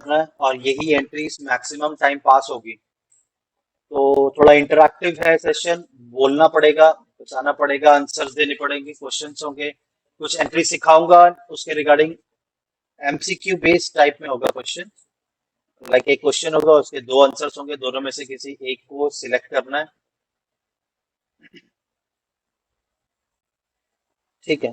करना है और यही एंट्रीज मैक्सिमम टाइम पास होगी। तो थोड़ा इंटरैक्टिव है सेशन, बोलना पड़ेगा, बताना पड़ेगा, आंसर्स देने पड़ेंगे, क्वेश्चंस होंगे, कुछ एंट्री सिखाऊंगा उसके रिगार्डिंग। एमसीक्यू बेस्ड टाइप में होगा क्वेश्चन। लाइक एक क्वेश्चन होगा, उसके दो आंसर्स होंगे, दोनों में से किसी एक को सिलेक्ट करना है। ठीक है।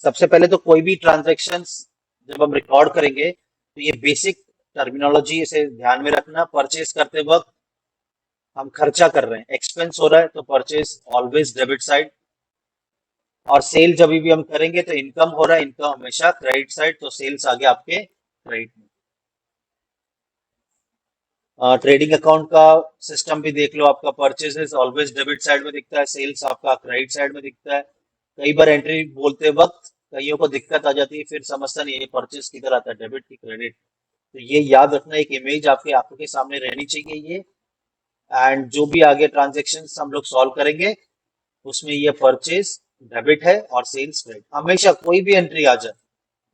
सबसे पहले तो कोई भी ट्रांजैक्शंस जब हम रिकॉर्ड करेंगे तो ये बेसिक टर्मिनोलॉजी से ध्यान में रखना। परचेज करते वक्त हम खर्चा कर रहे हैं, एक्सपेंस हो रहा है, तो परचेज ऑलवेज डेबिट साइड। और सेल जब भी हम करेंगे तो इनकम हो रहा है, इनकम हमेशा क्रेडिट साइड, तो सेल्स आगे आपके क्रेडिट में। ट्रेडिंग अकाउंट का सिस्टम भी देख लो, आपका परचेजेस ऑलवेज डेबिट साइड में दिखता है, सेल्स आपका क्रेडिट साइड में दिखता है। कई बार एंट्री बोलते वक्त कईयों को दिक्कत आ जाती है, फिर समझता नहीं ये परचेज किधर आता है, डेबिट की क्रेडिट। तो ये याद रखना, एक इमेज आपके आंखों के सामने रहनी चाहिए ये। एंड जो भी आगे ट्रांजेक्शन हम लोग सॉल्व करेंगे उसमें ये परचेज डेबिट है और सेल्स क्रेडिट, हमेशा कोई भी एंट्री आ जाए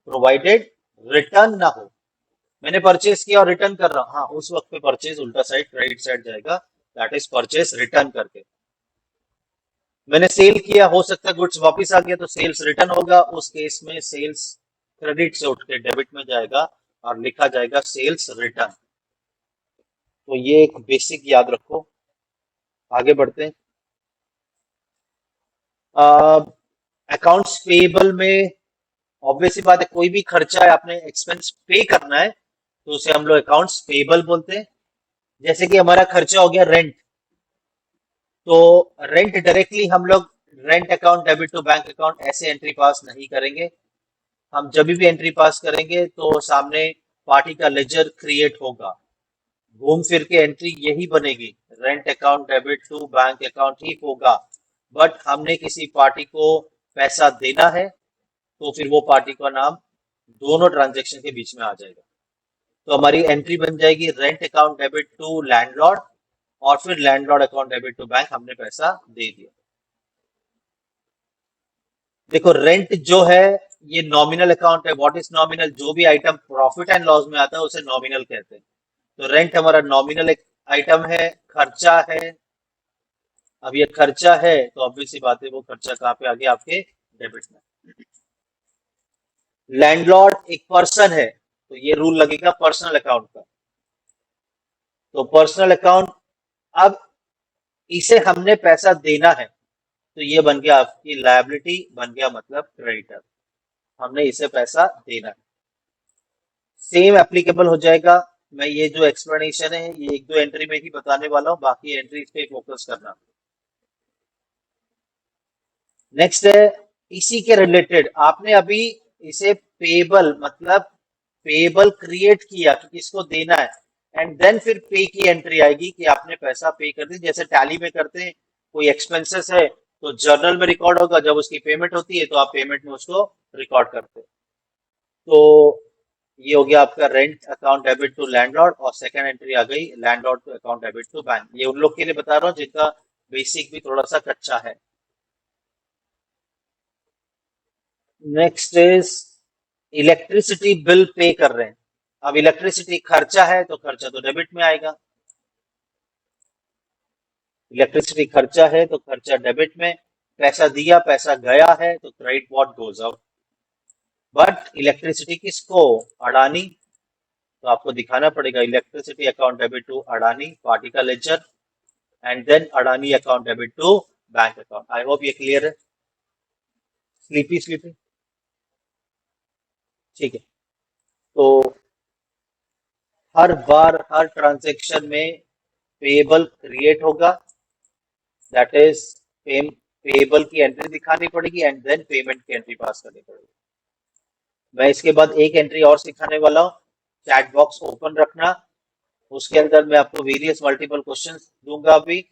प्रोवाइडेड रिटर्न ना हो। मैंने परचेज किया और रिटर्न कर रहा हूँ, हाँ उस वक्त पे परचेज उल्टा साइड क्रेडिट साइड जाएगा, दैट इज परचेज रिटर्न करके। मैंने सेल किया, हो सकता है गुड्स वापस आ गया तो सेल्स रिटर्न होगा, उस केस में सेल्स क्रेडिट से उठ के डेबिट में जाएगा और लिखा जाएगा सेल्स रिटर्न। तो ये एक बेसिक याद रखो। आगे बढ़ते हैं। अकाउंट्स पेएबल में ऑब्वियसली बात है, कोई भी खर्चा है आपने एक्सपेंस पे करना है तो उसे हम लोग अकाउंट्स पेएबल बोलते हैं। जैसे कि हमारा खर्चा हो गया रेंट, तो रेंट डायरेक्टली हम लोग rent account debit to bank account ऐसे एंट्री पास नहीं करेंगे। हम जब भी एंट्री पास करेंगे तो सामने पार्टी का लेजर क्रिएट होगा, घूम फिर के एंट्री यही बनेगी, rent account debit to bank account ही होगा। बट हमने किसी पार्टी को पैसा देना है तो फिर वो पार्टी का नाम दोनों ट्रांजेक्शन के बीच में आ जाएगा। तो हमारी एंट्री बन जाएगी rent account debit to landlord, और फिर landlord account debit to bank, हमने पैसा दे दिया। देखो रेंट जो है ये नॉमिनल अकाउंट है। What is nominal? जो भी आइटम प्रॉफिट एंड लॉस में आता है उसे नॉमिनल कहते हैं। तो रेंट हमारा नॉमिनल एक आइटम है, खर्चा है। अब ये खर्चा है तो ऑब्वियस सी बात है वो खर्चा कहाँ पे आ गया, आपके डेबिट में। लैंडलॉर्ड एक पर्सन है तो ये रूल लगेगा पर्सनल अकाउंट का। तो पर्सनल अकाउंट, अब इसे हमने पैसा देना है तो ये बन गया आपकी लायबिलिटी, बन गया मतलब क्रेडिटर। हमने इसे पैसा देना है। सेम एप्लीकेबल हो जाएगा। मैं ये जो एक्सप्लेनेशन है ये एक दो एंट्री में ही बताने वाला हूँ, बाकी एंट्रीज पे फोकस करना। नेक्स्ट है, इसी के रिलेटेड आपने अभी इसे पेबल मतलब पेबल क्रिएट किया कि किसको देना है, एंड देन फिर पे की एंट्री आएगी कि आपने पैसा पे कर दी। जैसे टैली में करते हैं, कोई एक्सपेंसेस है तो जर्नल में रिकॉर्ड होगा, जब उसकी पेमेंट होती है तो आप पेमेंट में उसको रिकॉर्ड करते हैं। तो ये हो गया आपका rent account debit to landlord, और सेकंड एंट्री आ गई landlord to account debit to bank. ये उन लोग के लिए बता रहा हूँ जिनका बेसिक भी थोड़ा सा कच्चा है। Next is electricity bill pay कर रहे हैं। अब इलेक्ट्रिसिटी खर्चा है तो खर्चा तो डेबिट में आएगा। इलेक्ट्रिसिटी खर्चा है तो खर्चा डेबिट में। पैसा दिया, पैसा गया है तो credit what goes out. But electricity किसको? अडानी। तो आपको दिखाना पड़ेगा electricity account debit to Adani, party का ledger, and then Adani account debit to bank account. I hope ये क्लियर है। Sleepy sleepy. ठीक है। तो हर बार हर ट्रांजेक्शन में पेबल क्रिएट होगा, दैट इज पेबल की एंट्री दिखानी पड़ेगी एंड देन पेमेंट की एंट्री पास करनी पड़ेगी। मैं इसके बाद एक एंट्री और सिखाने वाला हूँ। चैट बॉक्स ओपन रखना, उसके अंदर मैं आपको वेरियस मल्टीपल क्वेश्चंस दूंगा। अभी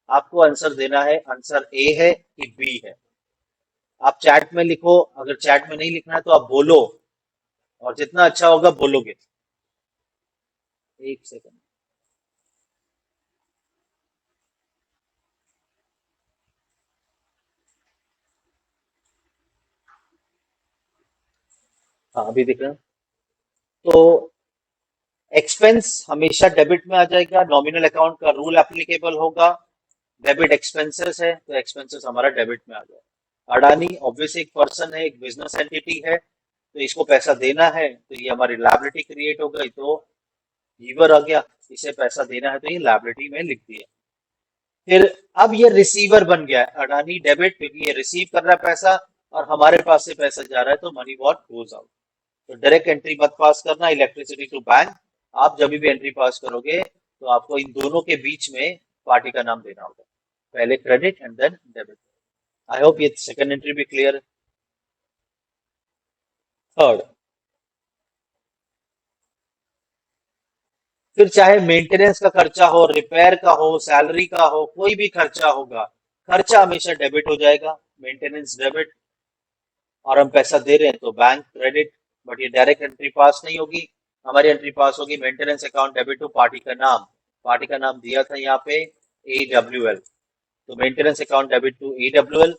आपको आंसर देना है, आंसर ए है कि बी है। आप चैट में लिखो, अगर चैट में नहीं लिखना है तो आप बोलो, और जितना अच्छा होगा बोलोगे। एक सेकंड। हाँ अभी दिख रहा है। तो एक्सपेंस हमेशा डेबिट में आ जाएगा, नॉमिनल अकाउंट का रूल एप्लीकेबल होगा। डेबिट एक्सपेंसेस है तो एक्सपेंसेस हमारा डेबिट में आ जाएगा। अडानी ऑब्वियस एक पर्सन है, एक बिजनेस एंटिटी है, तो इसको पैसा देना है तो ये हमारी लायबिलिटी क्रिएट हो गई, तो गिवर आ गया, इसे पैसा देना है तो ये लायबिलिटी में लिख दिया। फिर अब ये रिसीवर बन गया है, अडानी डेबिट क्योंकि ये रिसीव कर रहा है पैसा और हमारे पास से पैसा जा रहा है, तो मनी वॉट गोज आउट। तो डायरेक्ट एंट्री मत पास करना इलेक्ट्रिसिटी टू बैंक। आप जब भी एंट्री पास करोगे तो आपको इन दोनों के बीच में पार्टी का नाम देना होगा, पहले credit and then debit. I hope ये सेकंड एंट्री भी क्लियर है। थर्ड, फिर चाहे मेंटेनेंस का खर्चा हो, रिपेयर का हो, सैलरी का हो, कोई भी खर्चा होगा, खर्चा हमेशा डेबिट हो जाएगा, मेंटेनेंस डेबिट, और हम पैसा दे रहे हैं तो बैंक क्रेडिट। बट ये डायरेक्ट एंट्री पास नहीं होगी, हमारी एंट्री पास होगी maintenance account debit to party का नाम। पार्टी का नाम दिया था यहाँ पे AWL, तो maintenance account debit to AWL।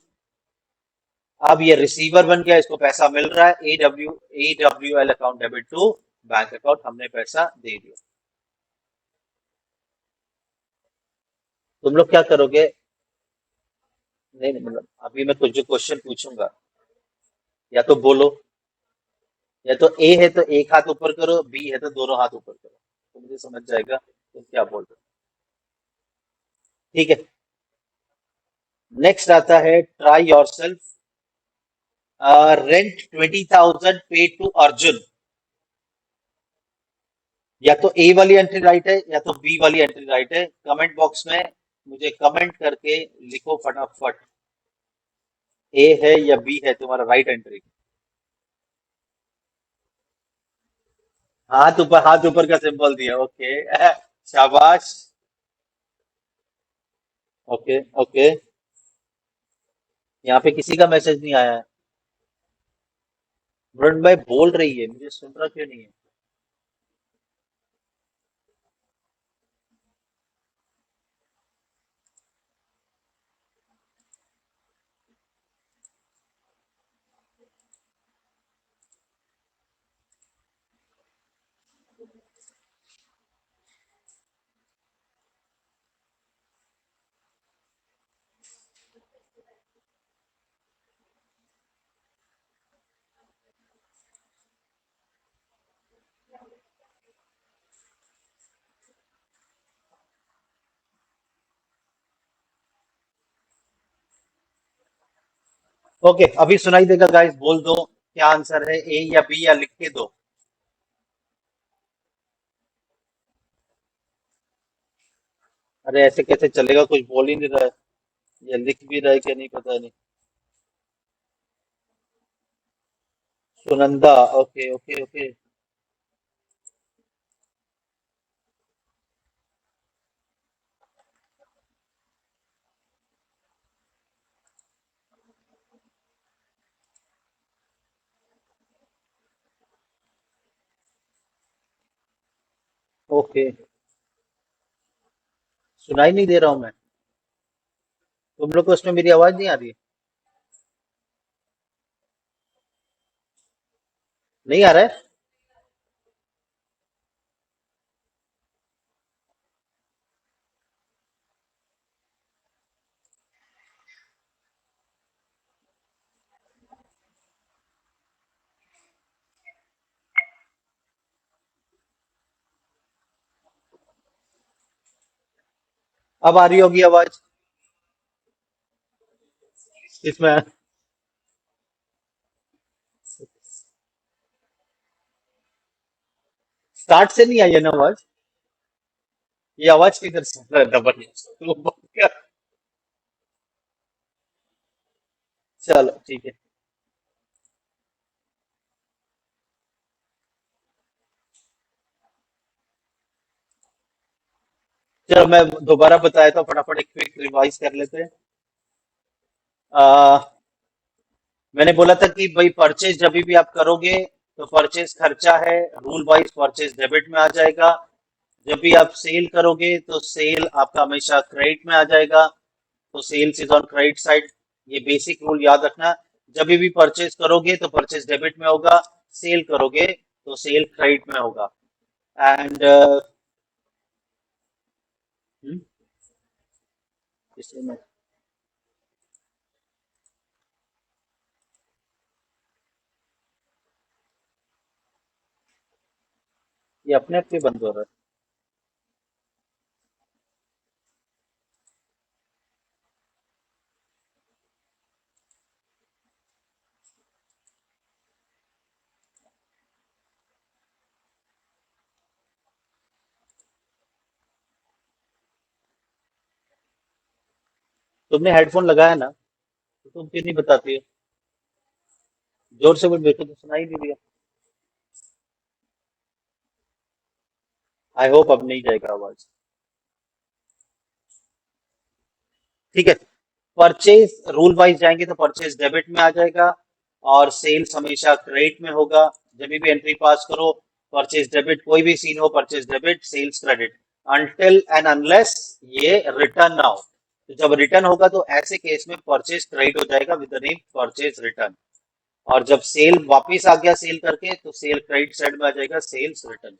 अब ये रिसीवर बन गया, इसको पैसा मिल रहा है, AWL account debit to bank account, हमने पैसा दे दिया। तुम लोग क्या करोगे? नहीं नहीं, मतलब अभी मैं कुछ जो क्वेश्चन पूछूंगा, या तो बोलो, या तो ए है तो एक हाथ ऊपर करो, बी है तो दोनों हाथ ऊपर करो, तो मुझे समझ जाएगा तुम क्या बोल रहे हो। ठीक है। नेक्स्ट आता है try your self. Rent 20,000 paid to Arjun. या तो ए वाली एंट्री राइट है या तो बी वाली एंट्री राइट है, कमेंट बॉक्स में मुझे कमेंट करके लिखो फटाफट, ए है या बी है तुम्हारा राइट एंट्री। हाथ ऊपर का सिंबल दिया, ओके। शाबाश। Okay okay. यहाँ पे किसी का मैसेज नहीं आया है। वरुण भाई बोल रही है, मुझे सुन रहा क्यों नहीं है? ओके अभी सुनाई देगा गाइस, बोल दो क्या आंसर है, ए या बी, या लिख के दो। अरे ऐसे कैसे चलेगा, कुछ बोल ही नहीं रहा है, या लिख भी रहा है क्या नहीं पता नहीं। Sunanda, okay okay okay. Okay, सुनाई नहीं दे रहा हूं मैं? तुम लोग को उसमें मेरी आवाज नहीं आ रही है? नहीं आ रहा है? अब आ रही होगी आवाज इसमें? स्टार्ट से नहीं आई है ना आवाज? ये आवाज किधर से आ रहा है डबल? तो बोल क्या? चलो ठीक है। चलो मैं दोबारा बताया था, फटाफट एक क्विक रिवाइज कर लेते हैं। आ, मैंने बोला था कि भाई परचेज जब भी आप करोगे तो परचेज खर्चा है, रूल वाइज परचेज डेबिट में आ जाएगा। जब भी आप सेल करोगे तो सेल आपका हमेशा क्रेडिट में आ जाएगा, तो sales is on credit side. ये बेसिक रूल याद रखना। जब भी परचेज करोगे तो परचेज डेबिट में होगा, सेल करोगे तो सेल क्रेडिट में होगा। एंड इसमें ये अपने आप ही बंद हो रहा है। तुमने हेडफोन लगाया ना, तो तुम क्यों नहीं बताती हो? जोर से बोल, मेरे को तो सुनाई नहीं दिया। आई होप अब नहीं जाएगा आवाज। ठीक है। परचेज रूल वाइज जाएंगे तो परचेज डेबिट में आ जाएगा, और सेल्स हमेशा क्रेडिट में होगा। जब भी एंट्री पास करो, परचेज डेबिट, कोई भी सीन हो, purchase debit sales credit, until and unless ये रिटर्न ना हो। तो जब रिटर्न होगा तो ऐसे केस में परचेज क्रेडिट हो जाएगा with the name purchase return. और जब सेल वापिस आ गया सेल करके, तो सेल क्रेडिट साइड में आ जाएगा सेल्स रिटर्न।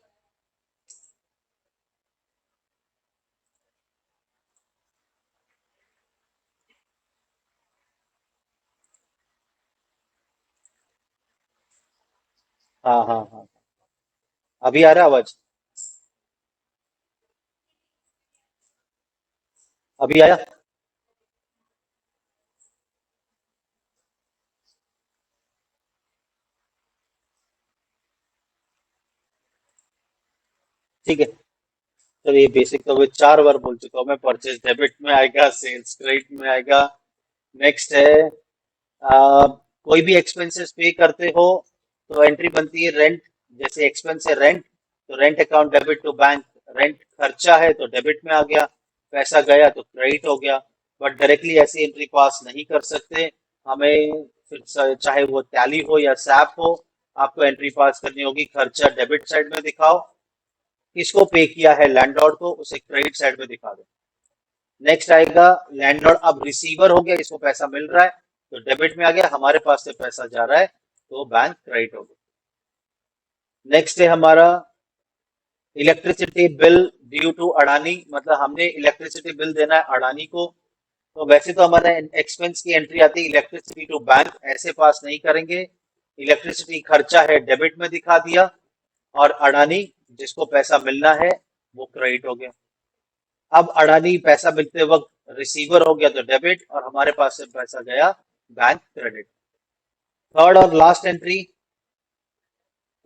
हाँ हाँ हाँ। अभी आ रहा है आवाज? अभी आया? ठीक है। तो ये बेसिक तो मैं 4 बार बोल चुका हूँ मैं। परचेज डेबिट में आएगा, सेल्स क्रेडिट में आएगा। नेक्स्ट है, कोई भी एक्सपेंसेस पे करते हो तो एंट्री बनती है रेंट। जैसे एक्सपेंस है रेंट, तो rent account debit to bank. Rent खर्चा है तो डेबिट में आ गया, पैसा गया तो क्रेडिट हो गया। बट डायरेक्टली ऐसी एंट्री पास नहीं कर सकते। हमें फिर चाहे वो टैली हो या सैप हो, आपको एंट्री पास करनी होगी। खर्चा डेबिट साइड में दिखाओ, किसको पे किया है लैंडलॉर्ड को, उसे क्रेडिट साइड में दिखा दो। नेक्स्ट आएगा लैंडलॉर्ड अब रिसीवर हो गया, इसको पैसा मिल रहा है तो डेबिट में आ गया, हमारे पास से पैसा जा रहा है तो बैंक क्रेडिट हो गया। नेक्स्ट है हमारा electricity bill due to Adani, मतलब हमने इलेक्ट्रिसिटी बिल देना है अडानी को। तो वैसे तो हमारा एक्सपेंस की एंट्री आती है इलेक्ट्रिसिटी टू बैंक, ऐसे पास नहीं करेंगे। इलेक्ट्रिसिटी खर्चा है डेबिट में दिखा दिया, और अडानी जिसको पैसा मिलना है वो क्रेडिट हो गया। अब अडानी पैसा मिलते वक्त रिसीवर हो गया तो डेबिट, और हमारे पास से पैसा गया बैंक क्रेडिट। थर्ड और लास्ट एंट्री,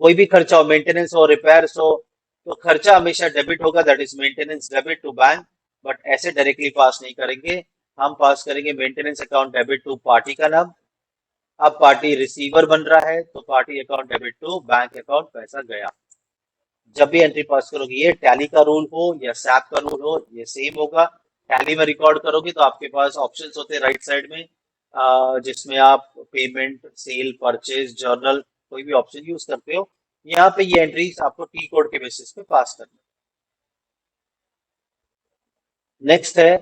कोई भी खर्चा हो, मेंटेनेंस हो, रिपेयर्स हो, तो खर्चा हमेशा डेबिट होगा, that is maintenance debit to bank. But ऐसे डायरेक्टली पास नहीं करेंगे, हम पास करेंगे maintenance account debit to party का नाम। अब पार्टी रिसीवर बन रहा है तो party account debit to bank account, पैसा गया। जब भी एंट्री पास करोगे, ये टैली का रूल हो या सैप का रूल हो, ये सेम होगा। टैली में रिकॉर्ड करोगे तो आपके पास ऑप्शंस होते हैं राइट साइड में, जिसमें आप पेमेंट, सेल, परचेज, जर्नल, कोई भी ऑप्शन यूज करते हो। यहाँ पे ये एंट्रीज आपको टी कोड के बेसिस पे पास करना। नेक्स्ट है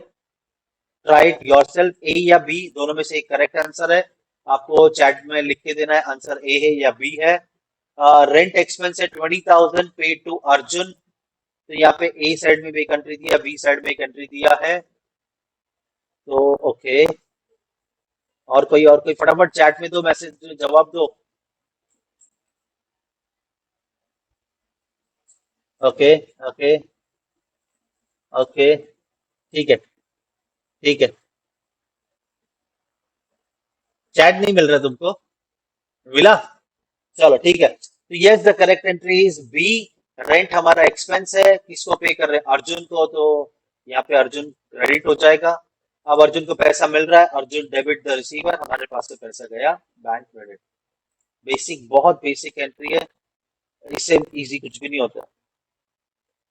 राइट योरसेल्फ, ए या बी दोनों में से एक करेक्ट आंसर है। आपको चैट में लिख के देना है आंसर ए है या बी है। रेंट एक्सपेंस है 20,000 पेड टू अर्जुन, तो यहाँ पे ए साइड में भी एक एंट्री दिया, बी साइड में एक एंट्री दिया है। तो ओके, और कोई फटाफट चैट में दो मैसेज, जवाब दो। Okay okay okay. ठीक है ठीक है। चैट नहीं मिल रहा तुमको? मिला? चलो ठीक है। तो yes, the correct entry is B. Rent हमारा एक्सपेंस है, किसको पे कर रहे हैं, अर्जुन को, तो यहाँ पे अर्जुन क्रेडिट हो जाएगा। अब अर्जुन को पैसा मिल रहा है, अर्जुन डेबिट द रिसीवर, हमारे पास से पैसा गया बैंक क्रेडिट। बेसिक, बहुत बेसिक एंट्री है, इससे इजी कुछ भी नहीं होता।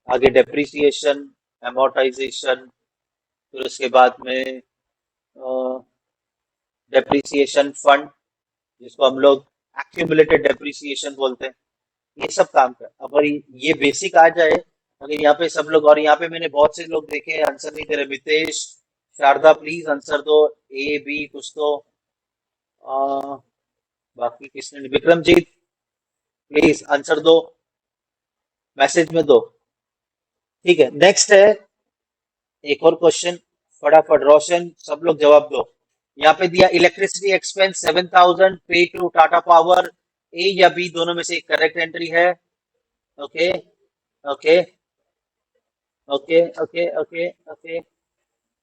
आगे डेप्रिसिएशन, एमोर्टाइजेशन, फिर उसके बाद में डेप्रिसिएशन फंड, जिसको हम लोग एक्यूमुलेटेड डेप्रिसिएशन बोलते हैं, ये सब काम कर। अगर ये बेसिक आ जाए, अगर यहाँ पे सब लोग, और यहाँ पे मैंने बहुत से लोग देखे आंसर नहीं दे रहे, मितेश, शारदा प्लीज आंसर दो, ए बी कुछ तो। बाकी किसने, विक्रमजीत, प्लीज आंसर दो, मैसेज में दो। ठीक है, नेक्स्ट है एक और क्वेश्चन, फटाफट रोशन सब लोग जवाब दो। यहाँ पे दिया इलेक्ट्रिसिटी एक्सपेंस 7,000 पे टू टाटा पावर, ए या बी दोनों में से एक करेक्ट एंट्री है। Okay okay okay okay okay okay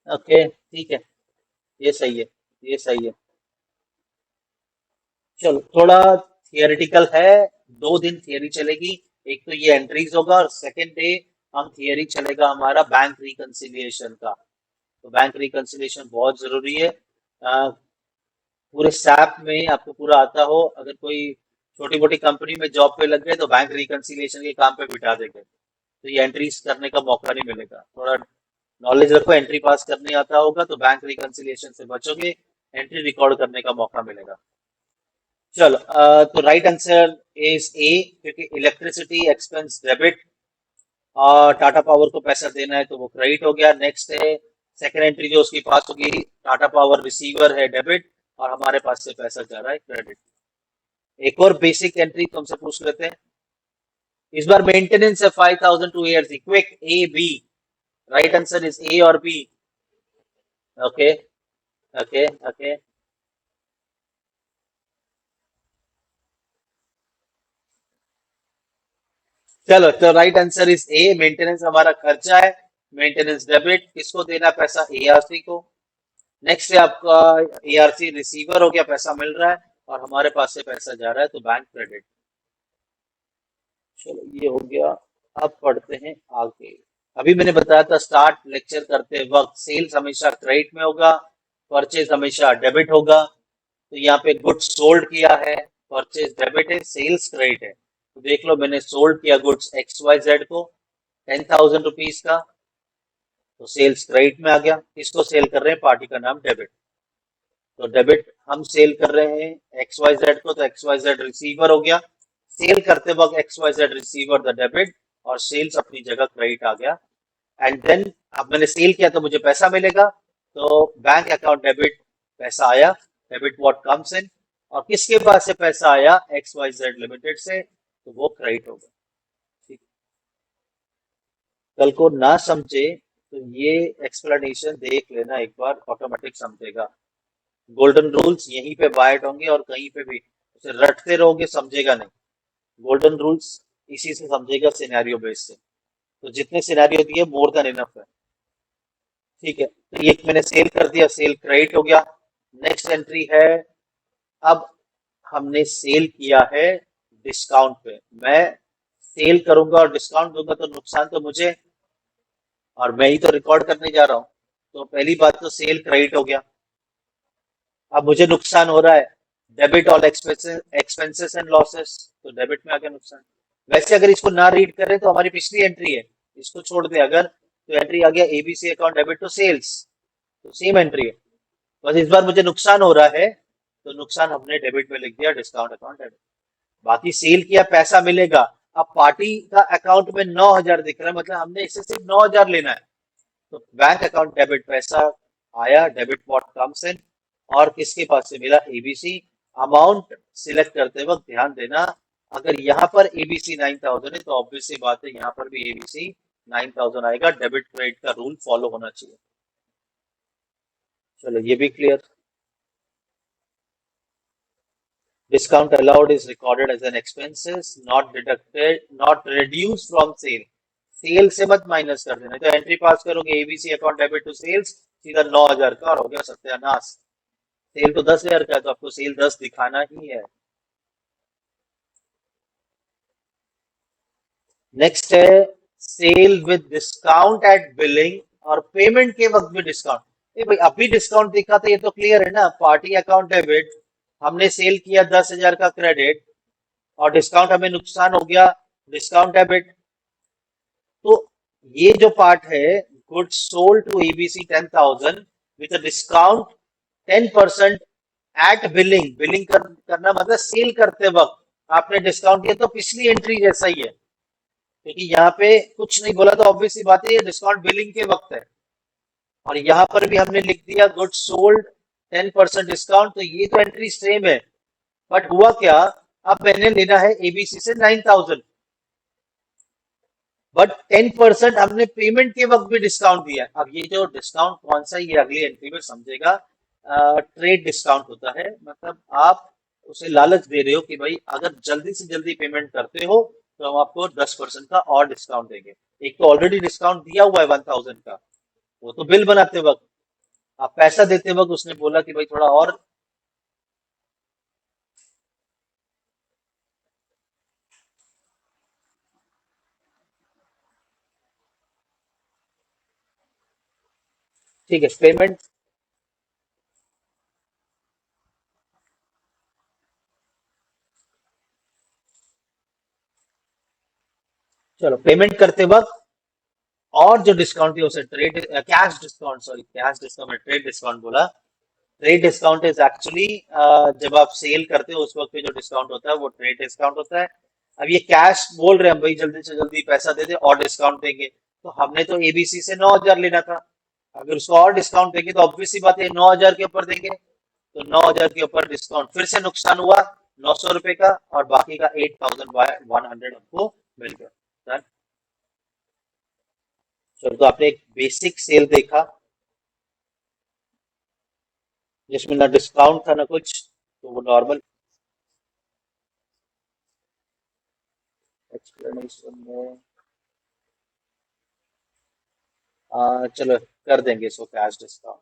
okay, ठीक है, ये सही है, ये सही है। चलो थोड़ा थियोरिटिकल है, 2 दिन थियोरी चलेगी। एक तो ये एंट्रीज होगा और सेकेंड डे हम थियोरी चलेगा हमारा बैंक रिकंसिलिएशन का। तो बैंक रिकंसिलिएशन बहुत जरूरी है। पूरे सैप में आपको पूरा आता हो, अगर कोई छोटी मोटी कंपनी में जॉब पे लग गए तो बैंक रिकंसिलिएशन के काम पे बिठा देंगे, तो ये एंट्रीज करने का मौका नहीं मिलेगा। थोड़ा नॉलेज रखो, एंट्री पास करने आता होगा तो बैंक रिकंसिलिएशन से बचोगे, एंट्री रिकॉर्ड करने का मौका मिलेगा। चलो तो राइट आंसर इज ए, क्योंकि इलेक्ट्रिसिटी एक्सपेंस डेबिट और टाटा पावर को पैसा देना है तो वो क्रेडिट हो गया। नेक्स्ट है सेकंड एंट्री जो उसकी पास होगी, टाटा पावर रिसीवर है डेबिट और हमारे पास से पैसा जा रहा है क्रेडिट। एक और बेसिक एंट्री तुमसे पूछ लेते हैं, इस बार मेंटेनेंस है 5,000 two years, quick A B, right answer is A और बी। ओके ओके ओके, चलो तो right answer is A, maintenance हमारा खर्चा है, मेंटेनेंस डेबिट, किसको देना पैसा, एआरसी को। नेक्स्ट है आपका एआरसी रिसीवर हो गया, पैसा मिल रहा है और हमारे पास से पैसा जा रहा है तो बैंक क्रेडिट। चलो ये हो गया, अब पढ़ते हैं आगे। अभी मैंने बताया था स्टार्ट लेक्चर करते वक्त सेल्स हमेशा क्रेडिट में होगा, परचेज हमेशा डेबिट होगा। तो यहाँ पे गुड्स सोल्ड किया है, परचेज डेबिट है, सेल्स क्रेडिट है। तो देख लो मैंने सोल्ड किया गुड्स एक्स वाई जेड को 10,000 रुपीज का, तो सेल्स क्रेडिट में आ गया। किसको सेल कर रहे हैं, पार्टी का नाम डेबिट, तो डेबिट हम सेल कर रहे हैं एक्स वाई जेड को, तो एक्स वाई जेड रिसीवर हो गया। सेल करते वक्त X Y Z receiver the debit और सेल्स अपनी जगह क्रेडिट आ गया। एंड देन अब मैंने सेल किया तो मुझे पैसा मिलेगा, तो बैंक अकाउंट डेबिट, पैसा आया, डेबिट व्हाट कम्स इन, और किसके पास से पैसा आया, एक्स वाई जेड लिमिटेड से, तो वो क्रेडिट होगा। ठीक, कल को ना समझे तो ये एक्सप्लेनेशन देख लेना एक बार, ऑटोमेटिक समझेगा। गोल्डन रूल्स यहीं पे बाइट होंगे और कहीं पे भी उसे रटते रहोगे समझेगा नहीं। गोल्डन रूल्स इसी से समझेगा, सिनेरियो बेस से। तो जितने सिनेरियो दिए मोर देन इनफ है। ठीक है, तो ये मैंने सेल कर दिया, सेल क्रेडिट हो गया। नेक्स्ट एंट्री है, अब हमने सेल किया है डिस्काउंट पे, मैं सेल करूंगा और डिस्काउंट दूंगा तो नुकसान तो मुझे, और मैं ही तो रिकॉर्ड करने जा रहा हूँ। तो पहली बात तो सेल क्रेडिट हो गया, अब मुझे नुकसान हो रहा है, debit all expenses and losses, तो डेबिट में आ गया नुकसान। वैसे अगर इसको ना रीड करें तो हमारी पिछली एंट्री है, इसको छोड़ दे अगर, तो एंट्री आ गया ABC account debit to sales, तो सेम एंट्री है। बस इस बार मुझे नुकसान हो रहा है तो नुकसान हमने डेबिट में लिख दिया, डिस्काउंट अकाउंट डेबिट। बाकी सेल किया, पैसा मिलेगा। अब पार्टी का अकाउंट में 9,000 दिख रहा है, मतलब हमने इससे सिर्फ 9,000 लेना है, तो बैंक अकाउंट डेबिट, पैसा आया, डेबिट व्हाट कम्स इन, और किसके पास से मिला, एबीसी। अमाउंट सिलेक्ट करते वक्त ध्यान देना, अगर यहाँ पर एबीसी 9,000 है तो ऑब्वियस सी बात है यहाँ पर भी एबीसी 9,000 आएगा, डेबिट क्रेडिट का रूल फॉलो होना चाहिए। चलो ये भी clear. Discount allowed is recorded as an expenses, not deducted, not reduced from sale. Sale से मत माइनस कर देना, तो एंट्री पास करोगे ABC account debit to sales, सीधा 9,000 का, और हो गया सत्यानाश। सेल तो 10,000 का है तो आपको सेल 10 दिखाना ही है। नेक्स्ट है sale with discount at billing और पेमेंट के वक्त भी डिस्काउंट। ए भाई अभी डिस्काउंट दिखा तो ये तो क्लियर है ना, पार्टी अकाउंट डेबिट, हमने सेल किया 10,000 का क्रेडिट और डिस्काउंट हमें नुकसान हो गया, डिस्काउंट डेबिट। तो ये जो पार्ट है, goods sold to ABC 10,000 with discount 10% at billing, billing करना मतलब सेल करते वक्त आपने डिस्काउंट दिया, तो पिछली एंट्री जैसा ही है, क्योंकि यहाँ पे कुछ नहीं बोला तो ऑब्वियस सी बात है ये डिस्काउंट बिलिंग के वक्त है। और यहाँ पर भी हमने लिख दिया गुड्स सोल्ड 10% डिस्काउंट, तो ये तो एंट्री सेम है। बट हुआ क्या, अब मैंने लेना है एबीसी से 9,000, बट 10% हमने पेमेंट के वक्त भी डिस्काउंट दिया है। अब ये जो डिस्काउंट कौन सा है, ये अगली एंट्री में समझेगा। ट्रेड डिस्काउंट होता है, मतलब आप उसे लालच दे रहे हो कि भाई अगर जल्दी से जल्दी पेमेंट करते हो तो हम आपको 10% का और डिस्काउंट देंगे। एक तो ऑलरेडी डिस्काउंट दिया हुआ है 1,000 का, वो तो बिल बनाते वक्त, आप पैसा देते वक्त उसने बोला कि भाई थोड़ा और। ठीक है, पेमेंट। चलो, पेमेंट करते वक्त और जो डिस्काउंट है उसे trade cash discount, sorry cash discount, trade discount बोला। ट्रेड डिस्काउंट इज एक्चुअली जब आप सेल करते हो उस वक्त पे जो डिस्काउंट होता है वो ट्रेड डिस्काउंट होता है। अब ये कैश बोल रहे हैं हम भाई जल्दी से जल्दी पैसा दे दे और डिस्काउंट देंगे, तो हमने तो एबीसी से 9,000 लेना था। अगर उसको और डिस्काउंट देंगे तो ऑब्वियस सी बात है 9,000 के ऊपर देंगे, तो 9,000 के ऊपर डिस्काउंट फिर से नुकसान हुआ 900 रुपए का, और बाकी का 8,100 हमको मिल गया। Done? चलो, तो आपने एक बेसिक सेल देखा जिसमें ना डिस्काउंट था ना कुछ, तो वो नॉर्मल एक्सप्लेनेशन में चलो कर देंगे इसको कैश डिस्काउंट।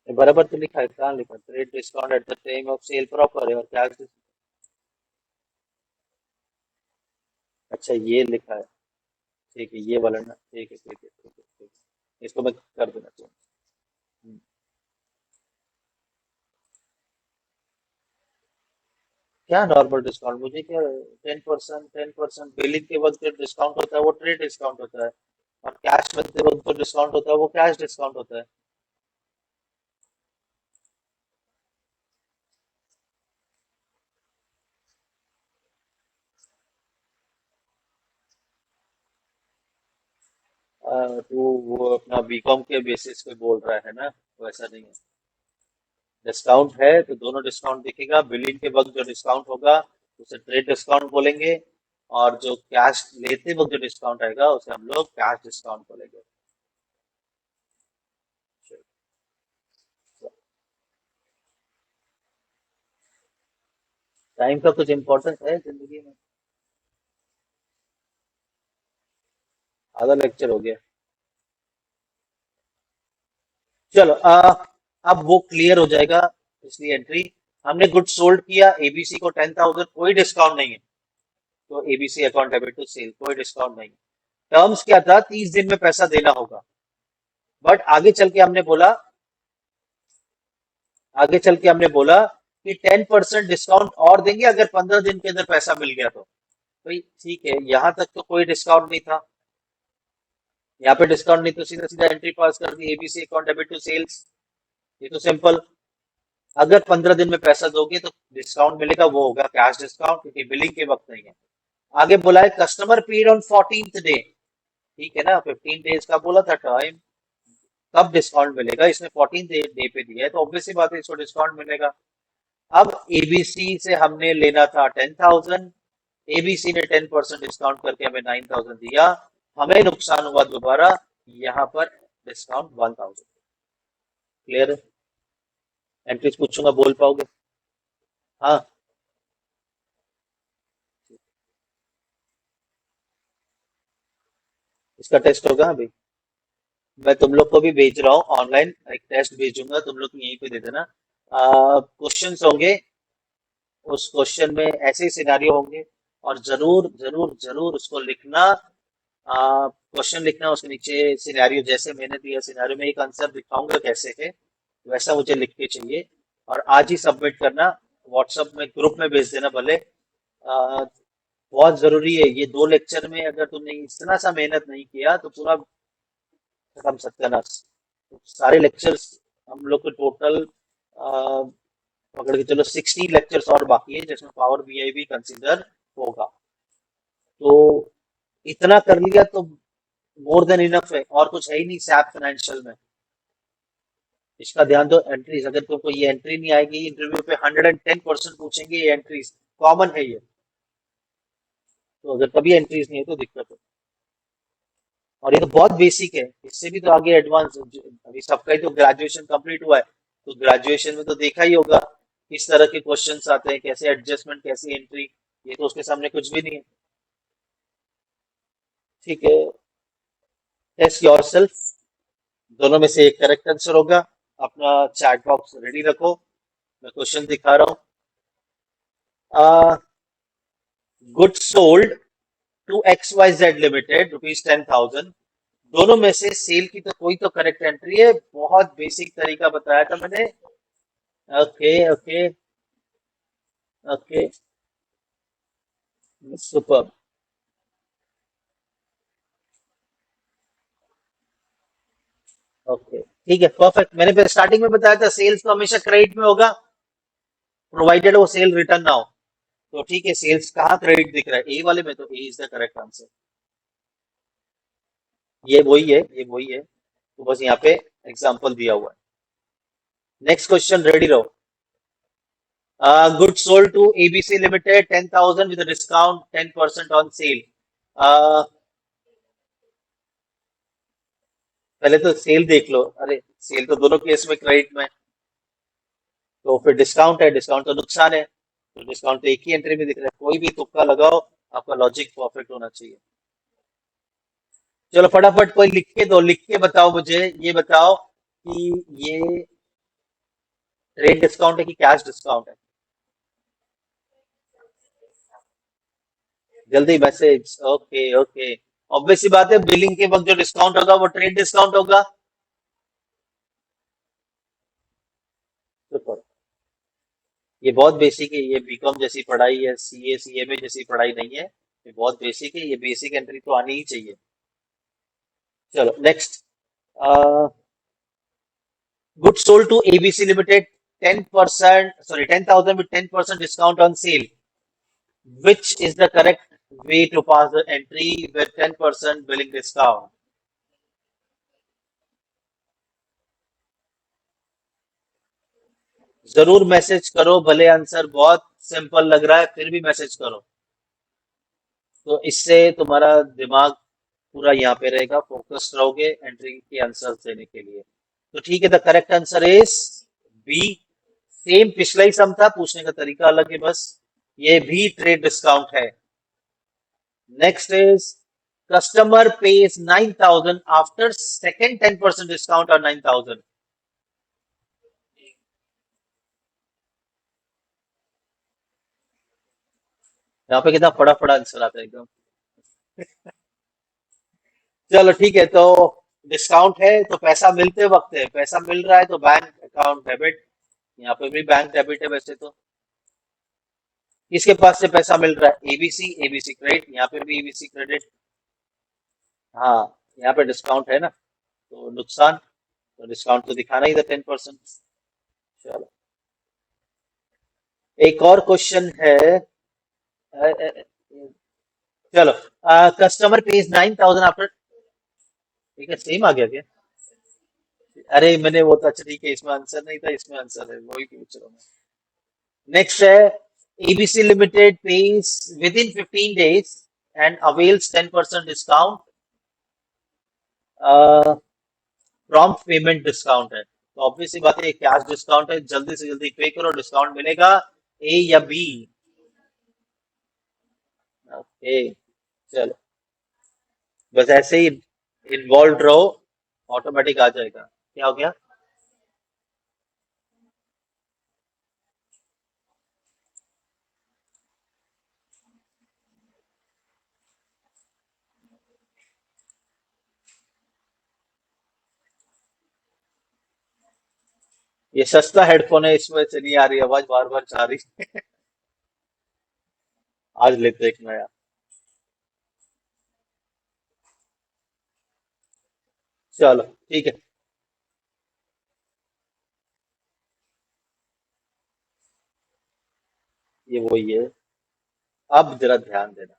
बराबर तो लिखा है, कहाँ लिखा, trade discount at the time of sale proper है, और कैश। अच्छा, ये लिखा है। ठीक है, ये वाला ना, ठीक है ठीक है ठीक है ठीक है, इसको मैं कर देना चाहिए। हम्म, क्या नॉर्मल डिस्काउंट, मुझे क्या, 10%, 10% बिलिंग के वक्त जो डिस्काउंट होता है वो ट्रेड डिस्काउंट होता है, और कैश में जो वक्त जो डिस्काउंट होता है वो कैश डिस्काउंट होता है। तो वो अपना बीकॉम के बेसिस पे बोल रहा है ना, वैसा नहीं है। डिस्काउंट है तो दोनों डिस्काउंट दिखेगा, बिलिंग के वक्त जो डिस्काउंट होगा उसे ट्रेड डिस्काउंट बोलेंगे, और जो कैश लेते वक्त जो डिस्काउंट आएगा उसे हम लोग कैश डिस्काउंट बोलेंगे। टाइम का कुछ इम्पोर्टेंस है जिंदगी में? आधा लेक्चर हो गया। चलो, अब वो क्लियर हो जाएगा। पिछली एंट्री हमने गुड सोल्ड किया, एबीसी को 10,000, कोई डिस्काउंट नहीं है, तो ABC account debit to sale, कोई डिस्काउंट नहीं। टर्म्स क्या था, 30 दिन में पैसा देना होगा, बट आगे चल के हमने बोला कि 10% डिस्काउंट और देंगे अगर 15 दिन के अंदर पैसा मिल गया तो। भाई ठीक है, यहां तक तो कोई डिस्काउंट नहीं था, यहाँ पे डिस्काउंट नहीं, तो सीधा सीधा एंट्री पास कर दी, ABC account debit to sales. ये तो सिंपल। अगर 15 दिन में पैसा दोगे तो डिस्काउंट मिलेगा, वो होगा कैश डिस्काउंट, क्योंकि बिलिंग के वक्त नहीं है। आगे बोला है customer paid on 14th day, ठीक है ना, 15 डेज का बोला था टाइम, कब डिस्काउंट मिलेगा, इसमें 14th डे पे दिया है तो ऑब्वियस सी बात है इसको डिस्काउंट मिलेगा। अब एबीसी से हमने लेना था 10,000, एबीसी ने 10% डिस्काउंट करके हमें 9,000 दिया, हमें नुकसान हुआ दोबारा, यहाँ पर डिस्काउंट 1,000। क्लियर है? एंट्रीज पूछूंगा, बोल पाओगे? हाँ। इसका टेस्ट होगा अभी, मैं तुम लोग को भी भेज रहा हूँ ऑनलाइन, एक टेस्ट भेजूंगा, तुम लोग यहीं पे दे देना। क्वेश्चंस होंगे, उस क्वेश्चन में ऐसे ही सिनारियो होंगे, और जरूर जरूर जरूर उसको लिखना। क्वेश्चन लिखना, उसके नीचे सिनेरियो जैसे मैंने दिया, सिनेरियो में एक आंसर दिखाऊंगा कैसे है, वैसा मुझे लिख के चाहिए, और आज ही सबमिट करना। व्हाट्सएप में ग्रुप में भेज देना भले। आ, बहुत जरूरी है, ये 2 लेक्चर में अगर तुमने इतना सा मेहनत नहीं किया तो पूरा खत्म, सत्यानाश। तो सारे लेक्चर्स हम लोग को टोटल पकड़ के चलो 60 लेक्चर्स और बाकी है, जिसमें पावर बीआई भी कंसिडर होगा। तो इतना कर लिया तो मोर देन इनफ है, और कुछ है ही नहीं सैप फाइनेंशियल में। इसका ध्यान दो, एंट्रीज, अगर तुमको ये एंट्री नहीं आएगी इंटरव्यू पे 110% पूछेंगे, ये एंट्रीज कॉमन है ये। तो अगर कभी एंट्रीज नहीं है तो दिक्कत है। और ये तो बहुत बेसिक है, इससे भी तो आगे एडवांस। अभी सबका ही तो ग्रेजुएशन कंप्लीट हुआ है, तो ग्रेजुएशन में तो देखा ही होगा किस तरह के क्वेश्चंस आते हैं, कैसे एडजस्टमेंट, कैसे एंट्री। ये तो उसके सामने कुछ भी नहीं है। ठीक है, टेस्ट योरसेल्फ, दोनों में से एक करेक्ट आंसर होगा। अपना चैट बॉक्स रेडी रखो, मैं क्वेश्चन दिखा रहा हूँ। Good sold to X Y Z limited ₹10,000, दोनों में से सेल की तो कोई तो करेक्ट एंट्री है, बहुत बेसिक तरीका बताया था मैंने। Okay okay okay, super. Okay ठीक है, परफेक्ट। मैंने स्टार्टिंग में बताया था सेल्स तो हमेशा क्रेडिट में होगा, प्रोवाइडेड वो सेल रिटर्न ना हो। तो ठीक है, सेल्स कहाँ क्रेडिट दिख रहा है, ए वाले में, तो ए इज द करेक्ट आंसर। ये वही है, ये वही है, तो बस यहाँ पे एग्जांपल दिया हुआ है। नेक्स्ट क्वेश्चन, रेडी रहो। Goods sold to ABC Limited 10,000 with a discount 10% on sale. Uh, पहले तो सेल देख लो, अरे सेल तो दोनों केस में क्रेडिट में है, तो फिर डिस्काउंट है, डिस्काउंट तो नुकसान है, तो डिस्काउंट तो एक ही एंट्री में दिख रहा है। कोई भी तुक्का लगाओ, आपका लॉजिक परफेक्ट होना चाहिए। चलो फटाफट कोई लिख के दो, लिख के बताओ मुझे, ये बताओ कि ये ट्रेड डिस्काउंट है कि कैश डिस्काउंट है। जल्दी मैसेज, ओके ओके। ऑब्वियस सी बात है, बिलिंग के वक्त जो डिस्काउंट होगा वो ट्रेड डिस्काउंट होगा। तो ये बहुत बेसिक है, ये बीकॉम जैसी पढ़ाई है, सीए सीएमए जैसी पढ़ाई नहीं है, ये बहुत बेसिक है, ये बेसिक एंट्री तो आनी ही चाहिए। चलो next. Good sold to ABC limited 10%, sorry 10,000 with 10% discount on sale. Which is the correct way to pass the entry with 10% billing discount? जरूर मैसेज करो, भले आंसर बहुत सिंपल लग रहा है फिर भी मैसेज करो, तो इससे तुम्हारा दिमाग पूरा यहाँ पे रहेगा, फोकस रहोगे एंट्री के आंसर देने के लिए। तो ठीक है, the correct answer is B. Same पिछला ही सम था, पूछने का तरीका अलग है बस। ये भी ट्रेड डिस्काउंट है। Next is customer page 9,000 after second 10% discount और 9,000। यहाँ पे कितना फड़ा फड़ा आंसर आता है एकदम। चलो ठीक है, तो डिस्काउंट है तो पैसा मिलते वक्त है, पैसा मिल रहा है तो बैंक अकाउंट डेबिट। यहाँ पे भी बैंक डेबिट है वैसे तो। किसके पास से पैसा मिल रहा है, एबीसी, एबीसी क्रेडिट, यहाँ पे भी एबीसी क्रेडिट। हाँ, यहाँ पे डिस्काउंट है ना, तो नुकसान, तो डिस्काउंट तो दिखाना ही था 10%। चलो एक और क्वेश्चन है। अ, अ, चलो, कस्टमर पेज 9,000 आफ्टर, ठीक है, सेम आ गया क्या? अरे मैंने वो तो, अच्छा ठीक है, इसमें आंसर नहीं था, इसमें आंसर है, वही पूछ रहा हूँ। नेक्स्ट है, ABC limited page with in 15 days and avails 10% discount, prompt payment discount है, तो ऑब्वियस सी बात है कैश डिस्काउंट है, जल्दी से जल्दी पे करो, डिस्काउंट मिलेगा। ए या बी? ओके, चलो बस ऐसे ही इन्वॉल्व रहो, ऑटोमेटिक आ जाएगा। क्या हो गया? ये सस्ता हेडफोन है, इसमें से नहीं आ रही आवाज, बार बार जा रही। आज लेते हैं एक नया। चलो ठीक है, ये वही है। अब जरा ध्यान देना,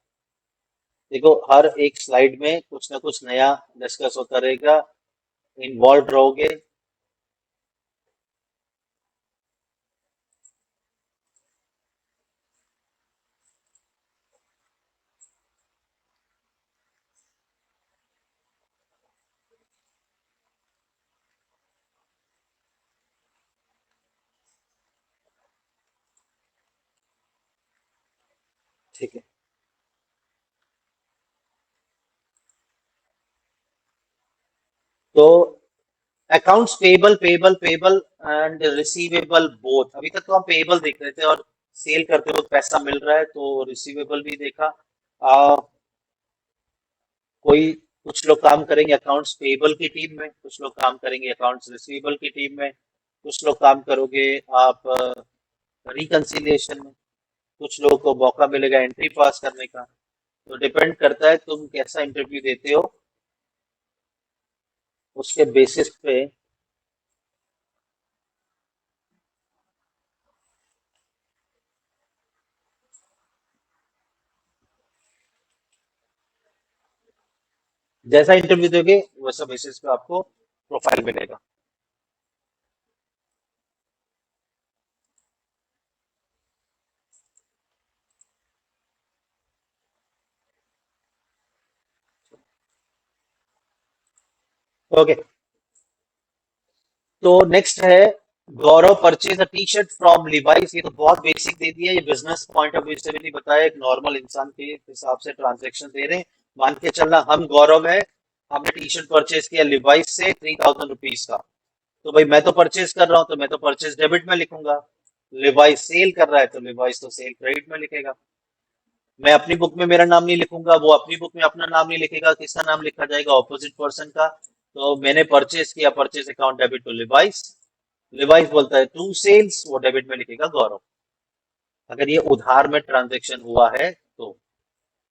देखो हर एक स्लाइड में कुछ ना कुछ नया डिस्कस होता रहेगा, इन्वॉल्व रहोगे। ठीक है। तो accounts payable payable payable and receivable both, अभी तक तो हम पेबल देख रहे थे और सेल करते वक्त पैसा मिल रहा है, तो रिसीवेबल भी देखा। आ, कोई कुछ लोग काम करेंगे अकाउंट्स पेबल की टीम में, कुछ लोग काम करेंगे अकाउंट्स रिसीवेबल की टीम में, कुछ लोग काम करोगे आप रिकंसिलिएशन में, कुछ लोगों को मौका मिलेगा एंट्री पास करने का। तो डिपेंड करता है तुम कैसा इंटरव्यू देते हो, उसके बेसिस पे। जैसा इंटरव्यू दोगे वैसा बेसिस पे आपको प्रोफाइल मिलेगा। ओके, तो नेक्स्ट है Gaurav purchase a T shirt from Levi's. ये तो बहुत बेसिक दे दिया, ये बिजनेस पॉइंट ऑफ व्यू से भी नहीं बताया, एक नॉर्मल इंसान के हिसाब से ट्रांजेक्शन दे रहे हैं। मान के चलना हम गौरव है, हमने टी शर्ट परचेज किया लिवाइस से 3000 रुपीज का, तो भाई मैं तो परचेज कर रहा हूँ तो मैं तो परचेज डेबिट में लिखूंगा। लिवाइस सेल कर रहा है तो लिवाइस तो सेल क्रेडिट में लिखेगा। मैं अपनी बुक में मेरा नाम नहीं लिखूंगा, वो अपनी बुक में अपना नाम नहीं लिखेगा, किसका नाम लिखा जाएगा, ऑपोजिट पर्सन का। तो मैंने परचेज किया, purchase account debit to Levi's, Levi's बोलता है टू सेल्स, वो डेबिट में लिखेगा गौरव। अगर ये उधार में ट्रांजेक्शन हुआ है तो,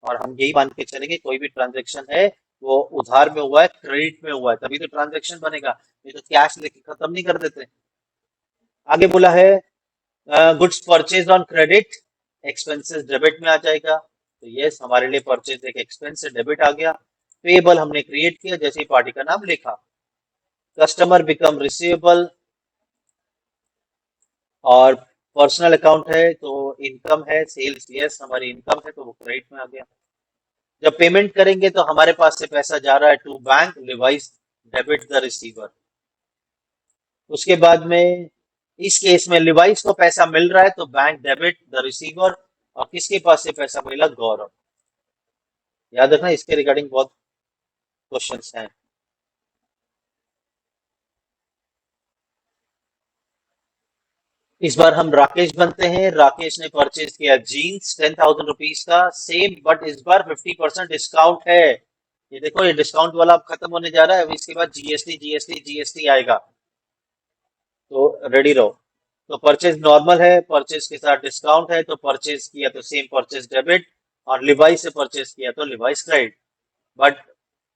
और हम यही मान के चलेंगे कोई भी ट्रांजेक्शन है वो उधार में हुआ है, क्रेडिट में हुआ है, तभी तो ट्रांजेक्शन बनेगा, नहीं तो कैश लेके खत्म नहीं कर देते। आगे बोला है goods purchase on credit, expenses debit में आ जाएगा, तो यस हमारे लिए परचेज एक एक्सपेंस से डेबिट आ गया। पेबल हमने क्रिएट किया जैसे ही पार्टी का नाम लिखा। कस्टमर बिकम रिसीवेबल, और पर्सनल अकाउंट है तो इनकम है, सेल्स यस हमारी इनकम है तो वो क्रेडिट में आ गया। जब पेमेंट करेंगे तो हमारे पास से पैसा जा रहा है to bank, Levi's debit the receiver. उसके बाद में इस केस में लिवाइस को पैसा मिल रहा है तो बैंक डेबिट द रिसीवर, और किसके पास से पैसा मिला, गौरव। याद रखना इसके रिगार्डिंग बहुत क्वेश्चंस हैं। इस बार हम राकेश बनते हैं, राकेश ने परचेज किया जीन्स 10,000 रुपीज का, सेम बट इस बार 50% डिस्काउंट है। ये देखो ये डिस्काउंट वाला अब खत्म होने जा रहा है, अब इसके बाद जीएसटी जीएसटी जीएसटी आएगा, तो रेडी रहो। तो परचेज नॉर्मल है, परचेज के साथ डिस्काउंट है, तो परचेज किया तो सेम परचेज डेबिट, और लिवाइस से परचेज किया तो लिवाइस क्रेडिट। बट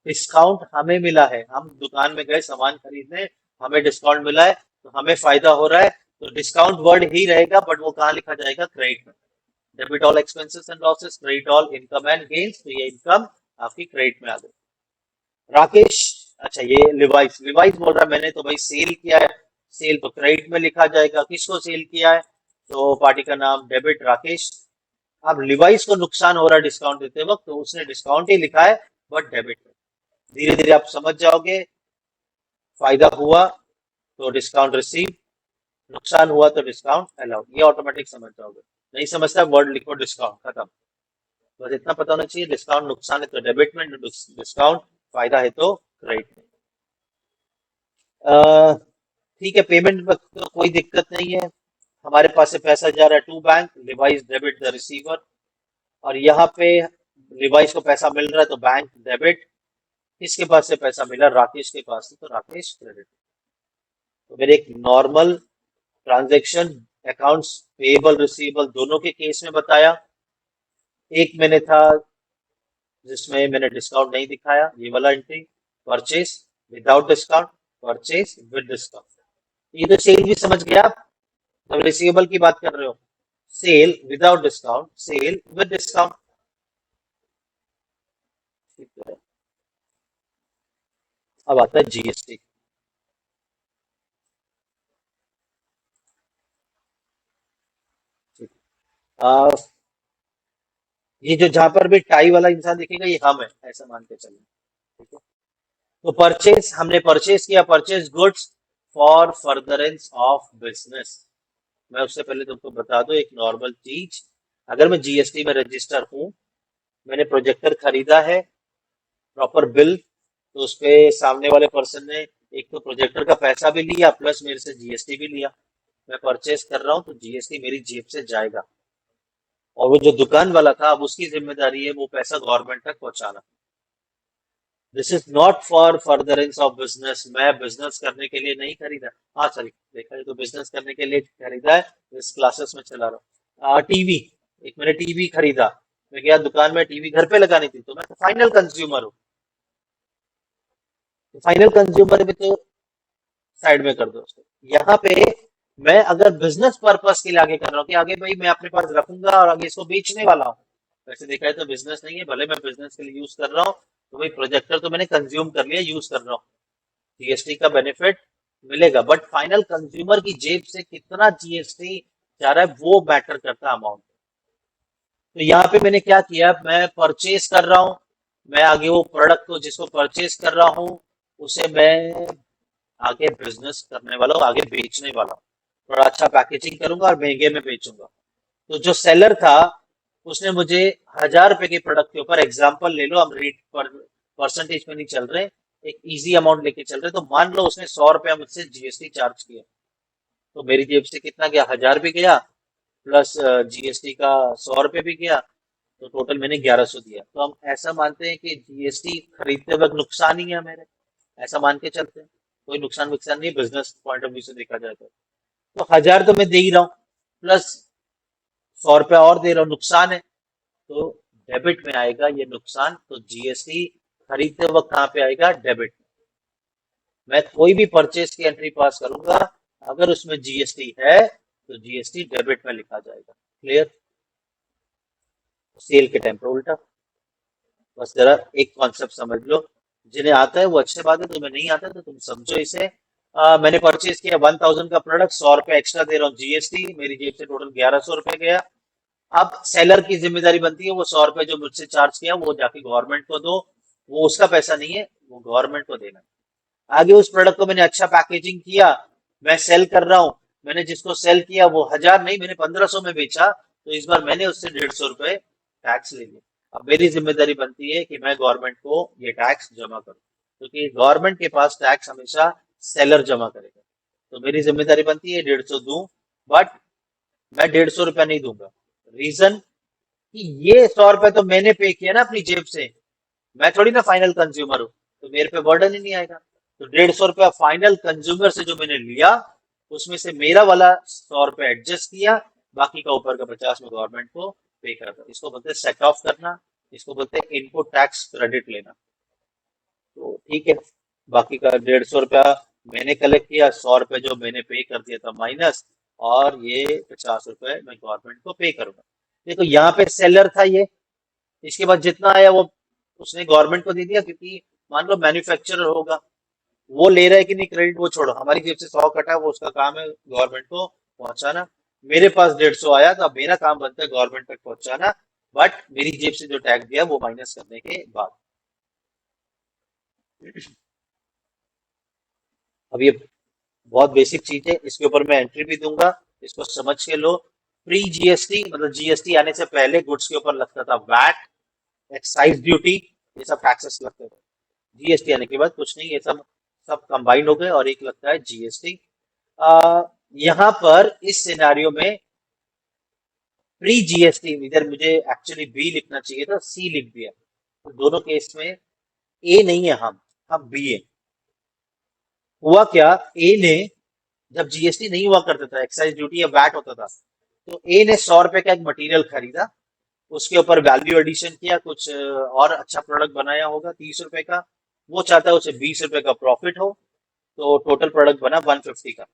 डिस्काउंट हमें मिला है, हम दुकान में गए सामान खरीदने, हमें डिस्काउंट मिला है तो हमें फायदा हो रहा है, तो डिस्काउंट वर्ड ही रहेगा बट वो कहाँ लिखा जाएगा, क्रेडिट में। Debit all expenses and losses, credit all income and gains, तो ये इनकम आपकी क्रेडिट में आ गई। राकेश, अच्छा ये लिवाइस लिवाइस बोल रहा है मैंने तो भाई सेल किया है, सेल तो क्रेडिट में लिखा जाएगा, किसको सेल किया है, तो पार्टी का नाम डेबिट राकेश। अब लिवाइस को नुकसान हो रहा है डिस्काउंट देते वक्त, तो उसने डिस्काउंट ही लिखा है बट डेबिट में। धीरे धीरे आप समझ जाओगे, फायदा हुआ तो डिस्काउंट रिसीव, नुकसान हुआ तो डिस्काउंट अलाउड, ये ऑटोमेटिक समझ जाओगे। नहीं समझता वर्ड लिखो डिस्काउंट, खत्म। बस इतना पता होना चाहिए, डिस्काउंट नुकसान है तो डेबिट में, डिस्काउंट फायदा है तो क्रेडिट में। ठीक है, पेमेंट में तो कोई दिक्कत नहीं है, हमारे पास से पैसा जा रहा है to bank, Levi's debit the receiver, और यहाँ पे लिवाइस को पैसा मिल रहा है तो बैंक डेबिट, किसके पास से पैसा मिला, राकेश के पास से, तो राकेश क्रेडिट। तो मेरे एक normal transaction accounts payable receivable दोनों के केस में बताया। एक मैंने था जिसमें मैंने डिस्काउंट नहीं दिखाया, ये वाला entry, purchase without discount, purchase with discount. ये तो सेल भी समझ गया आप, जब रिसीवेबल की बात कर रहे हो, sale without discount, sale with discount. ठीक है, अब आता है जीएसटी। ये जो जहां पर भी टाई वाला इंसान दिखेगा ये हम है, ऐसा मान के चलें, ठीक है। तो परचेज हमने परचेज किया, purchase goods for furtherance of business. मैं उससे पहले तुमको बता दूं एक नॉर्मल चीज, अगर मैं जीएसटी में रजिस्टर हूँ, मैंने प्रोजेक्टर खरीदा है, प्रॉपर बिल, तो उसपे सामने वाले पर्सन ने एक तो प्रोजेक्टर का पैसा भी लिया प्लस मेरे से जीएसटी भी लिया, मैं परचेस कर रहा हूँ तो जीएसटी मेरी जेब से जाएगा। और वो जो दुकान वाला था, अब उसकी जिम्मेदारी है वो पैसा गवर्नमेंट तक पहुंचाना। This is not for furtherance of business, मैं बिजनेस करने के लिए नहीं खरीदा। हाँ सॉरी, देखा है तो बिजनेस करने के लिए खरीदा है, इस क्लासेस में चला रहा हूँ। टीवी, एक मैंने टीवी खरीदा, मैं गया दुकान में, टीवी घर पे लगानी थी, तो मैं फाइनल कंज्यूमर हूँ। फाइनल कंज्यूमर में तो साइड में कर दो उसको। यहाँ पे मैं अगर बिजनेस पर्पस के लिए आगे कर रहा हूँ कि आगे भाई मैं अपने पास रखूंगा और आगे इसको बेचने वाला हूँ, वैसे देखा है तो बिजनेस नहीं है, भले मैं बिजनेस के लिए यूज कर रहा हूँ, तो भाई प्रोजेक्टर तो मैंने कंज्यूम कर लिया, यूज कर रहा हूँ, जीएसटी का बेनिफिट मिलेगा, बट फाइनल कंज्यूमर की जेब से कितना जीएसटी जा रहा है वो मैटर करता है अमाउंट। तो यहाँ पे मैंने क्या किया, मैं परचेज कर रहा हूँ, मैं आगे वो प्रोडक्ट को जिसको परचेज कर रहा हूँ उसे मैं आगे बिजनेस करने वाला हूँ, आगे बेचने वाला हूँ, थोड़ा अच्छा पैकेजिंग करूंगा और महंगे में बेचूंगा। तो जो सेलर था उसने मुझे 1,000 रुपए के प्रोडक्ट के ऊपर, एग्जाम्पल ले लो, हम रेट पर परसेंटेज में नहीं चल रहे, एक इजी अमाउंट लेके चल रहे, तो मान लो उसने 100 रुपया मुझसे जीएसटी चार्ज किया, तो मेरी जेब से कितना गया, 1,000 भी गया प्लस जीएसटी का 100 रुपये भी गया, तो टोटल मैंने 1,100 दिया। तो हम ऐसा मानते हैं कि जीएसटी खरीदते वक्त नुकसान ही है मेरे, ऐसा मान के चलते हैं, कोई नुकसान वुकसान नहीं, बिजनेस पॉइंट ऑफ व्यू से देखा जाए तो 1,000 तो मैं दे ही रहा हूँ, प्लस 100 रुपया और दे रहा हूँ, नुकसान है, तो डेबिट में आएगा ये नुकसान। तो जीएसटी खरीदते वक्त कहाँ पे आएगा, डेबिट में। मैं कोई भी परचेज की एंट्री पास करूंगा, अगर उसमें जीएसटी है तो जीएसटी डेबिट में लिखा जाएगा। क्लियर? सेल के टाइम पे उल्टा, बस जरा एक कॉन्सेप्ट समझ लो, जिन्हें आता है वो अच्छे बात है, तुम्हें नहीं आता तो तुम समझो इसे। मैंने परचेज किया 1,000 का प्रोडक्ट, 100 रुपया एक्स्ट्रा दे रहा हूँ जीएसटी, मेरी जेब से टोटल 1,100 रुपये गया। अब सेलर की जिम्मेदारी बनती है वो 100 रुपये जो मुझसे चार्ज किया वो जाके गवर्नमेंट को दो, वो उसका पैसा नहीं है, वो गवर्नमेंट को देना है। आगे उस प्रोडक्ट को मैंने अच्छा पैकेजिंग किया, मैं सेल कर रहा हूँ, मैंने जिसको सेल किया वो 1,000 नहीं, मैंने 1,500 में बेचा, तो इस बार मैंने उससे 150 रुपये टैक्स ले लिया। अब मेरी जिम्मेदारी बनती है कि मैं गवर्नमेंट को ये टैक्स जमा करूँ, क्योंकि गवर्नमेंट के पास टैक्स हमेशा सेलर जमा करेगा, तो मेरी जिम्मेदारी बनती है 150 दूं, बट मैं 150 रुपया नहीं दूंगा। रीजन कि ये 100 रुपए तो मैंने पे किया ना अपनी जेब से, मैं थोड़ी ना फाइनल कंज्यूमर हूँ, तो मेरे पे बर्डन ही नहीं आएगा। तो 150 रुपया फाइनल कंज्यूमर से जो मैंने लिया, उसमें से मेरा वाला 100 रुपया एडजस्ट किया, बाकी का ऊपर का 50 में गवर्नमेंट को पे कर दो। इसको बोलते हैं सेट ऑफ करना, इसको बोलते हैं इनपुट टैक्स क्रेडिट लेना। तो ठीक है, बाकी का 150 रुपया मैंने कलेक्ट किया, 100 रुपये जो मैंने पे कर दिया था माइनस, और ये 50 रुपये मैं गवर्नमेंट को पे करूंगा। देखो यहाँ पे सेलर था ये, इसके बाद जितना आया वो उसने गवर्नमेंट को दे दिया, क्योंकि मान लो मैन्युफैक्चरर होगा, वो ले रहा है कि नहीं क्रेडिट वो छोड़ो, हमारी जेब से 100 कटा, वो उसका काम है गवर्नमेंट को पहुंचाना। मेरे पास 150 आया, तो अब मेरा काम बनता है गवर्नमेंट तक पहुंचाना, बट मेरी जेब से जो टैक्स दिया वो माइनस करने के बाद। अब ये बहुत बेसिक चीज है, इसके ऊपर मैं एंट्री भी दूंगा, इसको समझ के लो। प्री जीएसटी मतलब जीएसटी आने से पहले गुड्स के ऊपर लगता था वैट, एक्साइज ड्यूटी, ये सब टैक्सेस लगते थे। जीएसटी आने के बाद कुछ नहीं, ये सब सब कंबाइन हो गए और एक लगता है जीएसटी। यहाँ पर इस सिनेरियो में प्री जीएसटी, इधर मुझे एक्चुअली बी लिखना चाहिए था, सी लिख दिया, तो दोनों केस में ए नहीं है, हम बी है। हुआ क्या, ए ने जब जीएसटी नहीं हुआ करता था, एक्साइज ड्यूटी या वैट होता था, तो ए ने 100 रुपए का एक मटेरियल खरीदा, उसके ऊपर वैल्यू एडिशन किया, कुछ और अच्छा प्रोडक्ट बनाया होगा 30 रुपए का, वो चाहता है उसे 20 रुपए का प्रॉफिट हो, तो टोटल प्रोडक्ट बना 150 का।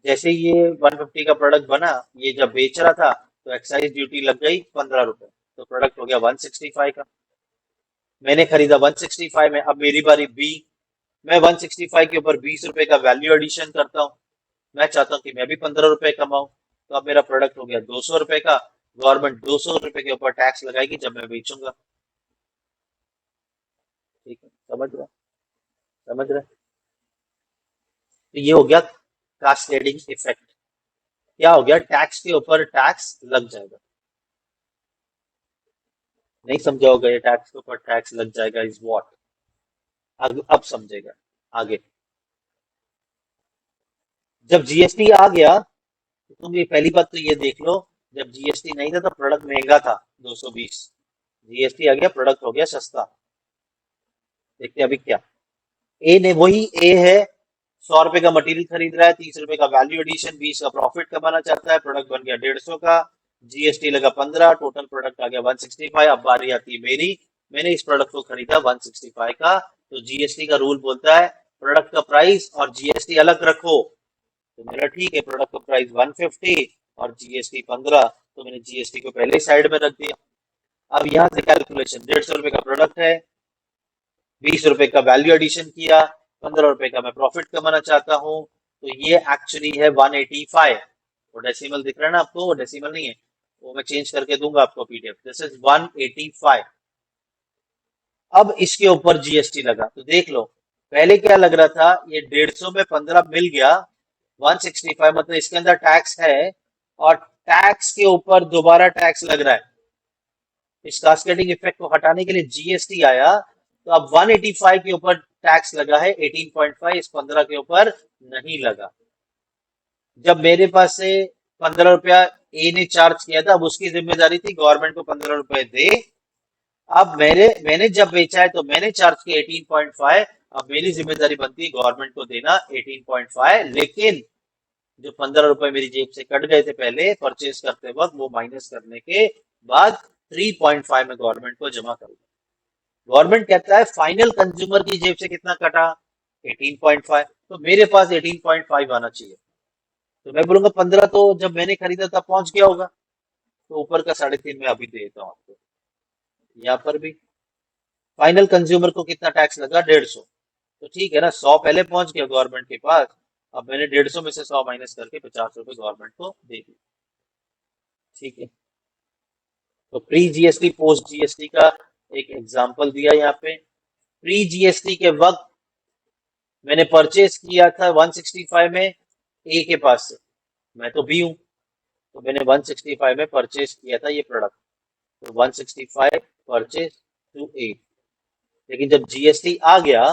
जैसे ये 150 का प्रोडक्ट बना, ये जब बेच रहा था तो एक्साइज ड्यूटी लग गई 15 रुपए, तो प्रोडक्ट हो गया 165 का। मैंने खरीदा 165 में, अब मेरी बारी बी, मैं 165 के ऊपर 20 रुपए का वैल्यू एडिशन करता हूँ, मैं चाहता हूँ कि मैं भी 15 रुपए कमाऊं, तो अब मेरा प्रोडक्ट हो गया 200 रुपए का, गवर्नमेंट 200 रुपए के ऊपर टैक्स लगाएगी जब मैं बेचूंगा। ठीक है, समझ रहे? तो ये हो गया कास्केडिंग इफेक्ट। क्या हो गया, टैक्स के ऊपर टैक्स लग जाएगा। नहीं समझा होगा, ये टैक्स के ऊपर टैक्स लग जाएगा इज व्हाट। अब समझेगा आगे। जब जीएसटी आ गया तो तुम ये पहली बात तो ये देख लो, जब जीएसटी नहीं था तो प्रोडक्ट महंगा था 220, जीएसटी आ गया प्रोडक्ट हो गया सस्ता। देखते हैं अभी क्या। ए ने वही ए है, 100 रुपए का मटेरियल खरीद रहा है, 30 रुपए का वैल्यू एडिशन, 20 का प्रॉफिट कमाना चाहता है, प्रोडक्ट बन गया 150 का, जीएसटी लगा 15, टोटल प्रोडक्ट आ गया 165। अब बारी आती है मेरी, मैंने इस प्रोडक्ट को खरीदा 165 का, तो जीएसटी का रूल बोलता है प्रोडक्ट का प्राइस और जीएसटी अलग रखो। तो मेरा ठीक है, प्रोडक्ट का प्राइस 150 और जीएसटी 15, तो मैंने जीएसटी को पहले साइड में रख दिया। अब यहाँ से कैलकुलेशन, 150 रुपए का प्रोडक्ट है, 20 रुपए का वैल्यू एडिशन किया, 15 रुपए का मैं प्रॉफिट कमाना चाहता हूँ, तो ये एक्चुअली है 185। वो डेसिमल दिख रहा है ना आपको, वो डेसिमल नहीं है, वो मैं चेंज करके दूंगा आपको पीडीएफ। This is 185। अब इसके ऊपर जीएसटी लगा तो देख लो, पहले क्या लग रहा था, ये 150 में 15 मिल गया, 165 मतलब इसके अंदर टैक्स है, और टैक्स के ऊपर दोबारा टैक्स लग रहा है। इस कास्केडिंग इफेक्ट को हटाने के लिए जीएसटी आया, तो अब 185 के ऊपर टैक्स लगा है, 18.5 इस 15 के ऊपर नहीं लगा। जब मेरे पास से 15 रुपया ए ने चार्ज किया था, अब उसकी जिम्मेदारी थी गवर्नमेंट को 15 रुपए दे। अब मैंने मैंने जब बेचा है तो मैंने चार्ज किया 18.5, अब मेरी जिम्मेदारी बनती है गवर्नमेंट को देना 18.5, लेकिन जो 15 रुपए मेरी जेब से कट गए थे पहले परचेज करते वक्त, वो माइनस करने के बाद 3.5 में गवर्नमेंट को जमा करूंगा। गवर्नमेंट कहता है फाइनल कंज्यूमर की जेब से कितना कटा, 18.5, तो मेरे पास 18.5 आना चाहिए। तो मैं बोलूंगा 15 तो जब मैंने खरीदा तब पहुंच गया होगा, तो ऊपर का 3.5 मैं अभी दे देता हूँ आपको। यहाँ पर भी फाइनल कंज्यूमर को कितना टैक्स लगा, 150, तो ठीक है ना, 100 पहले पहुंच गया गवर्नमेंट के पास, अब मैंने 150 में से 100 माइनस करके 50 रुपए गवर्नमेंट को दे दिए। ठीक है, तो प्री जीएसटी पोस्ट जीएसटी का एक एग्जांपल दिया यहाँ पे। प्री जीएसटी के वक्त मैंने परचेज किया था 165 में ए के पास से, मैं तो बी हूँ, तो मैंने 165 में परचेज किया था ये प्रोडक्ट, तो 165 परचेज टू ए। लेकिन जब जीएसटी आ गया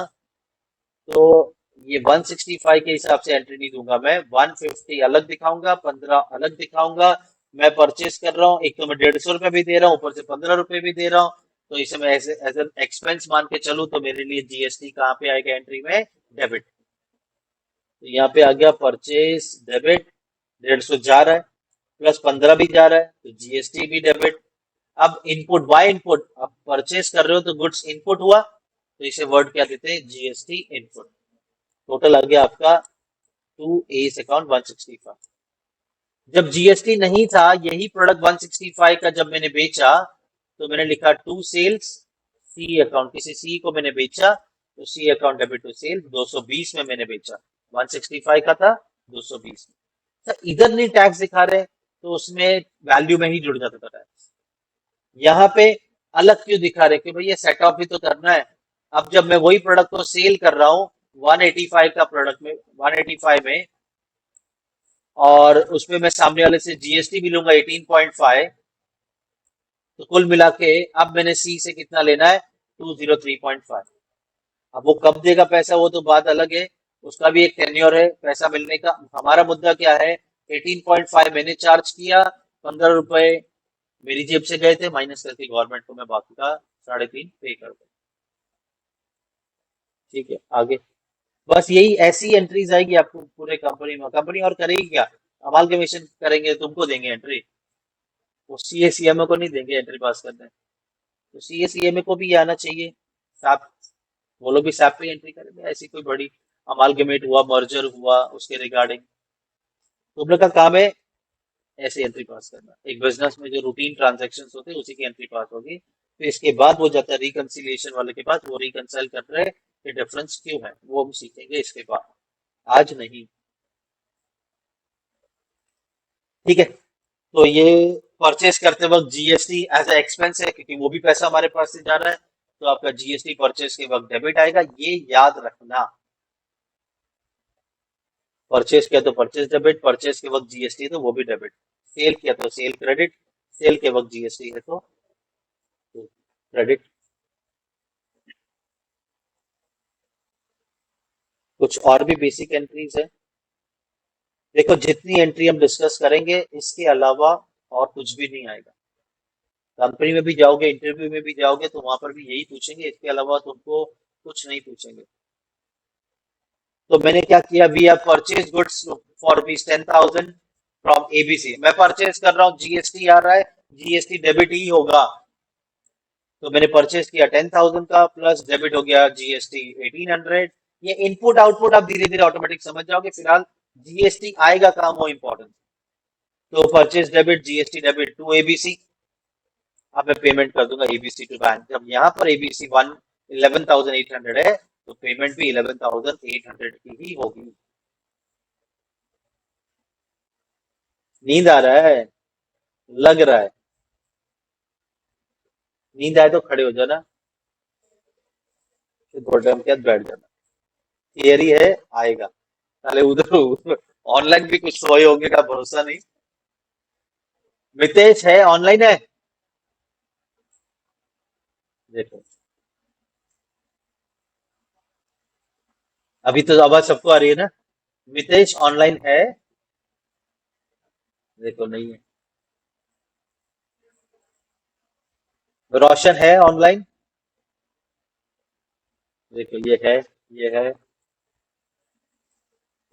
तो ये 165 के हिसाब से एंट्री नहीं दूंगा, मैं 150 अलग दिखाऊंगा, 15 अलग दिखाऊंगा। मैं परचेज कर रहा हूँ, एक तो मैं 150 रुपए भी दे रहा हूँ, ऊपर से 15 रुपए भी दे रहा हूँ, तो इसे मैं एज एन एक्सपेंस मान के चलूँ, तो मेरे लिए जीएसटी कहाँ पे आएगा एंट्री में, डेबिट। तो यहाँ पे आ गया परचेज डेबिट, 150 जा रहा है, प्लस 15 भी जा रहा है, तो जीएसटी भी डेबिट। अब इनपुट बाय इनपुट, अब परचेज कर रहे हो तो गुड्स इनपुट हुआ, तो इसे वर्ड क्या देते हैं, जीएसटी इनपुट। टोटल आ गया आपका टू ए अकाउंट 165। जब जीएसटी नहीं था, यही प्रोडक्ट 165 का जब मैंने बेचा, तो मैंने लिखा टू सेल्स सी अकाउंट, किसी सी को मैंने बेचा, तो C account debit to sale, 220 में मैंने बेचा, 165 का था 220 में। तो इधर नहीं टैक्स दिखा रहे, तो उसमें वैल्यू में ही जुड़ जाता था टैक्स। यहाँ पे अलग क्यों दिखा रहे कि भाई ये सेट ऑफ भी तो करना है। अब जब मैं वही प्रोडक्ट को सेल कर रहा हूँ 185 का प्रोडक्ट में, 185 में, और उसमें मैं सामने वाले से जीएसटी भी लूंगा 18.5, तो कुल मिला के अब मैंने सी से कितना लेना है, 203.5। अब वो कब देगा पैसा वो तो बात अलग है, उसका भी एक टेन्योर है पैसा मिलने का। हमारा मुद्दा क्या है, 18.5 मैंने चार्ज किया, 15 रुपए मेरी जेब से गए थे, माइनस करके गवर्नमेंट को मैं बाकी का 3.5 पे कर दूं। ठीक है आगे, बस यही ऐसी एंट्रीज आएगी आपको पूरे कंपनी में। कंपनी और करेगी क्या, अमाल कमीशन करेंगे, तुमको देंगे एंट्री, वो सीए सीएमए को नहीं देंगे एंट्री पास करने। तो सीए सीएमए को भी ये आना चाहिए, साथ वो लोग भी सैप पे एंट्री करेंगे। ऐसी कोई बड़ी अमालगमेट हुआ, मर्जर हुआ, उसके रिगार्डिंग तुम लोग का काम है ऐसे एंट्री पास करना। एक बिजनेस में जो रूटीन ट्रांजेक्शन होते हैं उसी की एंट्री पास होगी, फिर इसके बाद वो जाता है रिकंसिलिएशन वाले के पास, वो रिकंसाइल कर रहे हैं कि डिफरेंस क्यों है, वो हम सीखेंगे इसके बाद, आज नहीं। ठीक है, तो ये परचेस करते वक्त जीएसटी एज ए एक्सपेंस है, क्योंकि वो भी पैसा हमारे पास से जा रहा है, तो आपका जीएसटी परचेस के वक्त डेबिट आएगा, ये याद रखना। परचेस किया तो परचेस डेबिट, परचेस के वक्त जीएसटी है तो वो भी डेबिट, सेल किया तो सेल क्रेडिट, सेल के वक्त जीएसटी है तो क्रेडिट। कुछ और भी बेसिक एंट्रीज है। देखो जितनी एंट्री हम डिस्कस करेंगे इसके अलावा और कुछ भी नहीं आएगा। कंपनी में भी जाओगे, इंटरव्यू में भी जाओगे तो वहां पर भी यही पूछेंगे, इसके अलावा तुमको कुछ नहीं पूछेंगे। तो मैंने क्या किया, we have purchase goods for ₹10,000 from ABC. मैं परचेज कर रहा हूँ, जीएसटी आ रहा है, जीएसटी डेबिट ही होगा। तो मैंने परचेज किया 10,000 का, प्लस डेबिट हो गया जीएसटी 1800। ये इनपुट आउटपुट आप धीरे धीरे ऑटोमेटिक समझ जाओगे, फिलहाल जीएसटी आएगा काम वो इम्पोर्टेंट। तो purchase debit, GST debit to ABC. अब मैं पेमेंट कर दूंगा एबीसी टू बैंक। जब यहाँ पर एबीसी 11,800 है तो पेमेंट भी 11,800 की ही होगी। नींद आ रहा है, लग रहा है। नींद आए तो खड़े हो जाना, फिर थोड़ा टाइम के बाद बैठ जाना। थियरी है, आएगा। साले उधर ऑनलाइन भी कुछ सोए होंगे का भरोसा नहीं। मितेश है, ऑनलाइन है। देखो अभी तो आवाज सबको आ रही है ना। मितेश ऑनलाइन है। देखो नहीं है। रोशन है ऑनलाइन। देखो ये है, ये है।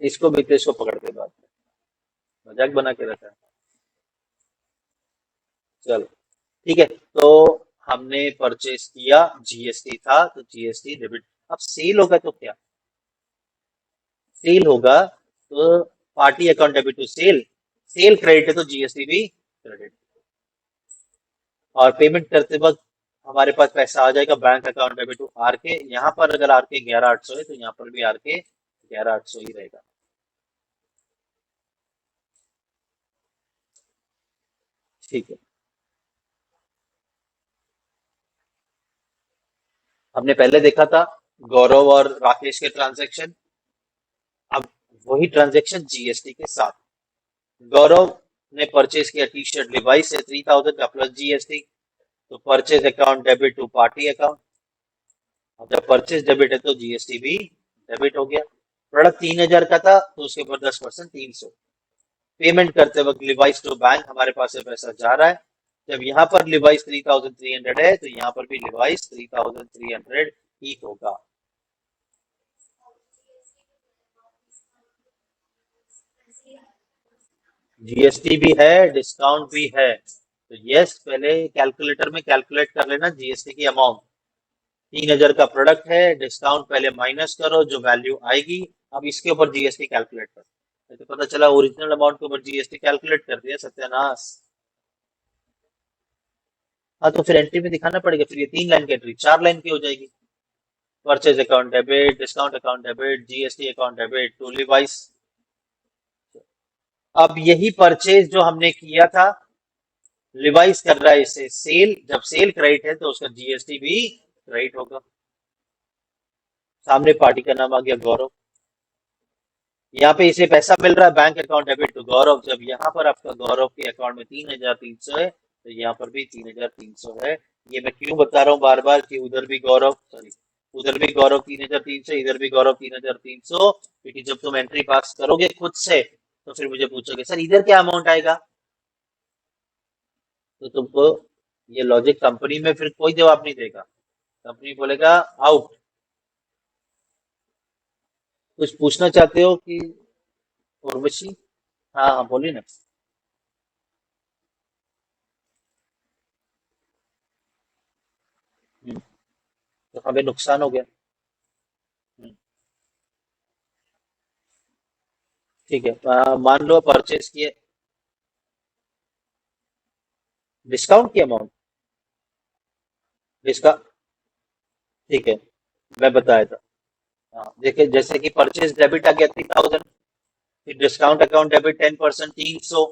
इसको मितेश को पकड़ के बात मजाक बना के रखा है। चलो ठीक है। तो हमने परचेस किया, जीएसटी था तो जीएसटी डेबिट। अब सेल होगा तो क्या, सेल होगा तो party account debit to sale. Sale credit है तो जीएसटी भी क्रेडिट। और पेमेंट करते वक्त हमारे पास पैसा आ जाएगा bank account debit to R K. यहाँ पर अगर आर के 11,800 है तो यहाँ पर भी आर के 11,800 ही रहेगा। ठीक है। हमने पहले देखा था गौरव और राकेश के ट्रांजैक्शन। अब वही ट्रांजैक्शन जीएसटी के साथ। गौरव ने परचेज किया टी शर्ट लिवाइस से 3,000 का, प्लस जीएसटी। तो purchase account debit to party account. अब जब परचेज डेबिट है तो जीएसटी भी डेबिट हो गया। प्रोडक्ट 3,000 का था तो उसके ऊपर 10% 300। पेमेंट करते वक्त लिवाइस टू बैंक, हमारे पास से पैसा जा रहा है। जब यहाँ पर लिवाइस 3,300 है तो यहाँ पर भी लिवाइस 3,300 ही होगा। जीएसटी भी है, डिस्काउंट भी है। तो यस, पहले कैलकुलेटर में कैलकुलेट कर लेना जीएसटी की अमाउंट। 3,000 का प्रोडक्ट है, डिस्काउंट पहले माइनस करो जो वैल्यू आएगी। अब इसके ऊपर जीएसटी कैलकुलेट करो। तो पता चला ओरिजिनल अमाउंट के ऊपर जीएसटी कैलकुलेट कर दिया, सत्यानाश। हाँ तो फिर एंट्री में दिखाना पड़ेगा, फिर ये 3 लाइन की एंट्री 4 लाइन की हो जाएगी। Purchase account debit, discount account debit, GST account debit to Levi's. अब यही परचेज जो हमने किया था, लिवाइस कर रहा है इसे सेल। जब सेल क्रेडिट है तो उसका जीएसटी भी क्रेडिट होगा। सामने पार्टी का नाम आ गया गौरव। यहाँ पे इसे पैसा मिल रहा है बैंक अकाउंट डेबिट टू गौरव। जब यहाँ पर आपका गौरव के अकाउंट में 3,300 है तो यहाँ पर भी 3,300 है। ये मैं क्यों बता रहा हूँ बार बार कि उधर भी गौरव, सॉरी, उधर भी गौरव 3,300, इधर भी गौरव 3,300। क्योंकि जब तुम एंट्री पास करोगे खुद से तो फिर मुझे पूछोगे सर इधर क्या अमाउंट आएगा। तो तुमको ये लॉजिक कंपनी में फिर कोई जवाब नहीं देगा। कंपनी बोलेगा आउट। कुछ पूछना चाहते हो कि उर्वशी? हाँ हाँ बोलिए ना। हम्म, तो हमें नुकसान हो गया। हम्म, ठीक है। मान लो परचेज किए, डिस्काउंट की अमाउंट, डिस्का ठीक है, मैं बताया था। हाँ देखिए, जैसे कि परचेज डेबिट आ गया 3,000, फिर डिस्काउंट अकाउंट डेबिट 10% 300,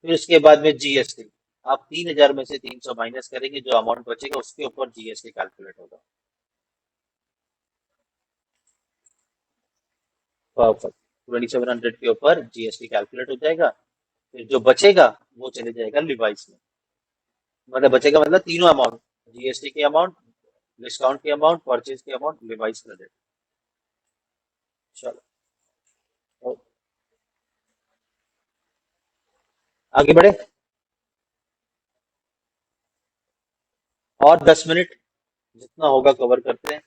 फिर उसके बाद में जीएसटी। आप 3,000 में से 300 माइनस करेंगे, जो अमाउंट बचेगा उसके ऊपर जीएसटी कैलकुलेट होगा। परफेक्ट। 2,700 के ऊपर जीएसटी कैलकुलेट हो जाएगा। फिर जो बचेगा वो चले जाएगा लिवाइस में। मतलब बचेगा मतलब तीनों अमाउंट, जीएसटी की अमाउंट, डिस्काउंट की अमाउंट, परचेज की अमाउंट, रिवाइज क्रेडिट। चलो तो आगे बढ़े, और 10 मिनट जितना होगा कवर करते हैं।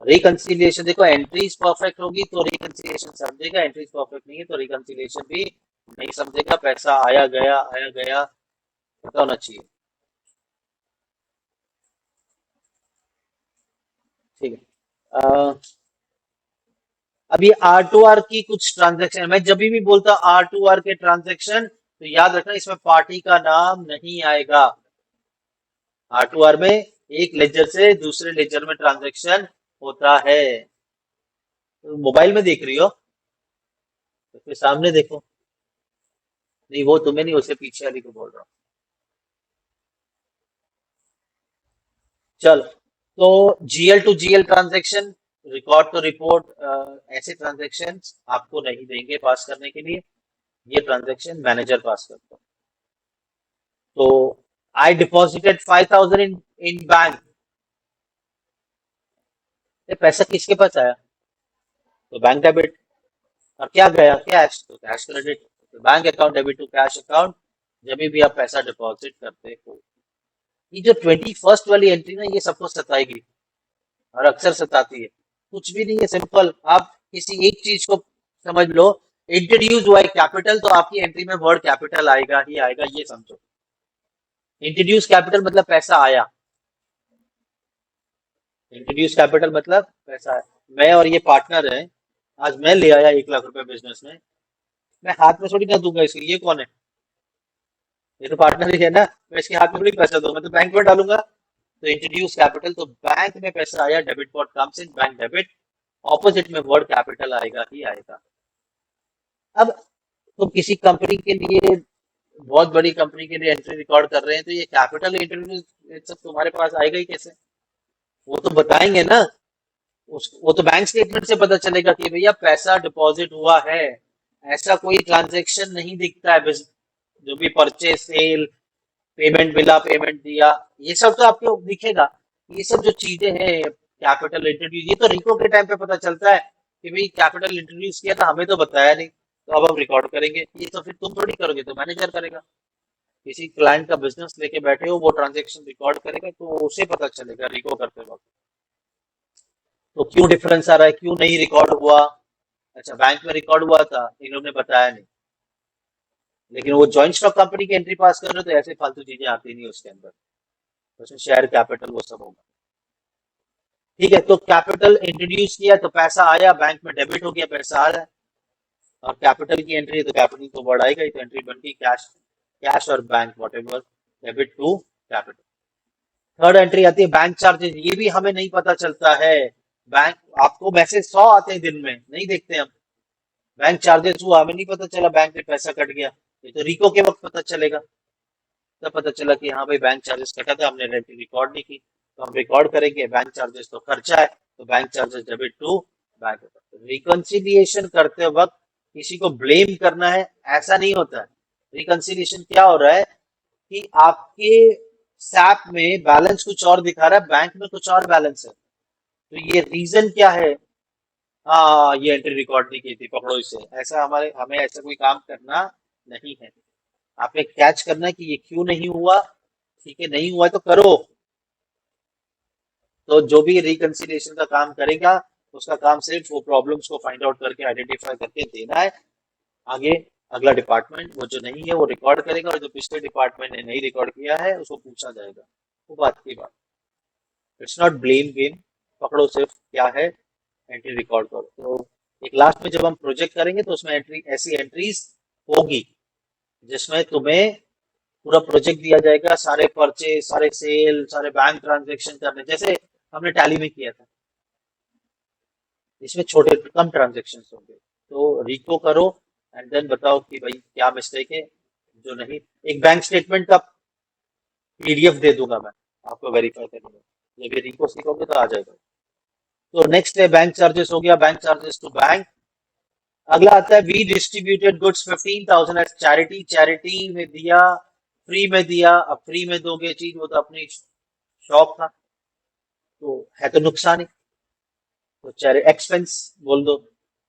रिकंसिलिएशन देखो, एंट्रीज परफेक्ट होगी तो रिकंसिलिएशन समझेगा, एंट्रीज परफेक्ट नहीं है तो रिकंसिलिएशन भी नहीं समझेगा। पैसा आया गया पता होना चाहिए। ठीक है। अभी आर टू आर की कुछ ट्रांजेक्शन, मैं जब भी बोलता आर टू आर के ट्रांजेक्शन तो याद रखना इसमें पार्टी का नाम नहीं आएगा। आर टू आर में एक लेजर से दूसरे लेजर में ट्रांजेक्शन होता है। तो मोबाइल में देख रही हो तो फिर सामने देखो। नहीं वो तुम्हें नहीं, उससे पीछे वाली को बोल रहा हूँ। चलो तो GL to GL transaction, record to report, ऐसे ट्रांजेक्शन आपको नहीं देंगे पास करने के लिए। ये ट्रांजेक्शन मैनेजर पास करता है। तो आई डिपॉजिटेड 5,000 इन बैंक, ये पैसा किसके पास आया? तो बैंक डेबिट। और क्या गया? कैश, तो कैश क्रेडिट। तो bank account debit to cash account जब भी आप पैसा डिपॉजिट करते हो। ये जो 21st वाली एंट्री ना, ये सबको सताएगी और अक्सर सताती है। कुछ भी नहीं है, सिंपल। आप किसी एक चीज को समझ लो, इंट्रोड्यूस हुआ है कैपिटल तो आपकी एंट्री में वर्ड कैपिटल आएगा ही आएगा, ये समझो। इंट्रोड्यूस कैपिटल मतलब पैसा आया। इंट्रोड्यूस कैपिटल मतलब पैसा है। मैं और ये पार्टनर है, आज मैं ले आया 1 लाख रुपए बिजनेस में, मैं हाथ में थोड़ी ना दूंगा इसके, ये कौन है? ये तो पार्टनर ही है ना। मैं इसके हाथ में थोड़ी पैसा दूंगा, मैं तो बैंक में डालूंगा। तो इंट्रोड्यूस कैपिटल, तो बैंक में पैसा आया, debit word comes in bank debit, opposite में वर्ड कैपिटल आएगा ही आएगा। अब तो किसी कंपनी के लिए, बहुत बड़ी कंपनी के लिए एंट्री रिकॉर्ड कर रहे हैं तो ये कैपिटल इंट्रोड्यूस ये सब तुम्हारे पास आएगा ही कैसे? वो तो बताएंगे ना। वो तो बैंक स्टेटमेंट से पता चलेगा कि भैया पैसा डिपॉजिट हुआ है। ऐसा कोई ट्रांजेक्शन नहीं दिखता है जो भी परचेज, सेल, पेमेंट मिला, पेमेंट दिया, ये सब तो आपको दिखेगा। ये सब जो चीजें हैं, कैपिटल इंट्रोड्यूस, ये तो रिको के टाइम पे पता चलता है कि भाई कैपिटल इंट्रोड्यूस किया था, हमें तो बताया नहीं, तो अब हम रिकॉर्ड करेंगे। ये तो फिर तुम थोड़ी करोगे, तो मैनेजर करेगा। किसी क्लाइंट का बिजनेस लेके बैठे हो, वो ट्रांजेक्शन रिकॉर्ड करेगा तो उसे पता चलेगा रिको करते वक्त। तो क्यों डिफरेंस आ रहा है, क्यों नहीं रिकॉर्ड हुआ? अच्छा, बैंक में रिकॉर्ड हुआ था, इन्होंने बताया नहीं। लेकिन वो जॉइंट स्टॉक कंपनी की एंट्री पास कर रहे हो तो ऐसे फालतू चीजें आती नहीं उसके अंदर। उसमें शेयर कैपिटल वो सब होगा। ठीक है, तो कैपिटल इंट्रोड्यूस किया तो पैसा आया, बैंक में डेबिट हो गया, पैसा आ रहा है। और कैपिटल की एंट्री है तो कैपिटल तो बढ़ाएगा ही, तो एंट्री बन गई कैश। कैश और bank whatever, debit to capital. Third entry आती है बैंक चार्जेस, ये भी हमें नहीं पता चलता है। बैंक, आपको मैसेज 100 आते हैं दिन में, नहीं देखते हम। बैंक चार्जेस हुआ, हमें नहीं पता चला बैंक में पैसा कट गया, ये तो रिको के वक्त पता चलेगा। तब पता चला कि हाँ भाई बैंक चार्जेस कटा था, हमने एंट्री रिकॉर्ड नहीं की, तो हम रिकॉर्ड करेंगे। बैंक चार्जेस तो खर्चा है, तो bank charges debit to bank. Reconciliation करते वक्त किसी को ब्लेम करना है ऐसा नहीं होता है। रिकंसिलिएशन क्या हो रहा है कि आपके सैप में बैलेंस कुछ और दिखा रहा है, बैंक में कुछ और बैलेंस है, तो ये रीजन क्या है? हाँ, ये एंट्री रिकॉर्ड नहीं की थी, पकड़ो इसे। ऐसा हमारे हमें ऐसा कोई काम करना नहीं है। आपने कैच करना है कि ये क्यों नहीं हुआ। ठीक है, नहीं हुआ तो करो। तो जो भी रिकंसिलिएशन का काम करेगा, उसका काम सिर्फ वो प्रॉब्लम्स को फाइंड आउट करके, आइडेंटिफाई करके देना है। आगे अगला डिपार्टमेंट, वो जो नहीं है वो रिकॉर्ड करेगा, और जो पिछले डिपार्टमेंट ने नहीं रिकॉर्ड किया है उसको पूछा जाएगा। वो बात की बात। It's not blame game. पकड़ो सिर्फ क्या है, एंट्री रिकॉर्ड करो। तो एक लास्ट में जब हम प्रोजेक्ट करेंगे तो उसमें एंट्री, ऐसी एंट्रीज होगी जिसमें तुम्हें पूरा प्रोजेक्ट दिया जाएगा, सारे परचेज, सारे सेल, सारे बैंक ट्रांजेक्शन करने, जैसे हमने टैली में किया था। इसमें छोटे कम ट्रांजेक्शन होंगे। तो रिको करो एंड देन बताओ कि भाई क्या मिस्टेक है, जो नहीं। एक बैंक स्टेटमेंट का पीडीएफ दे दूंगा मैं आपको वेरीफाई करने में, जब ये रिको सीखोगे तो आ जाएगा। तो नेक्स्ट है बैंक चार्जेस, हो गया बैंक चार्जेस टू बैंक। अगला आता है we distributed goods 15,000 as charity, charity में दिया फ्री में दिया, अब फ्री में दोगे चीज, वो तो अपनी शौक था, तो है तो नुकसान ही। तो चाहे एक्सपेंस बोल दो,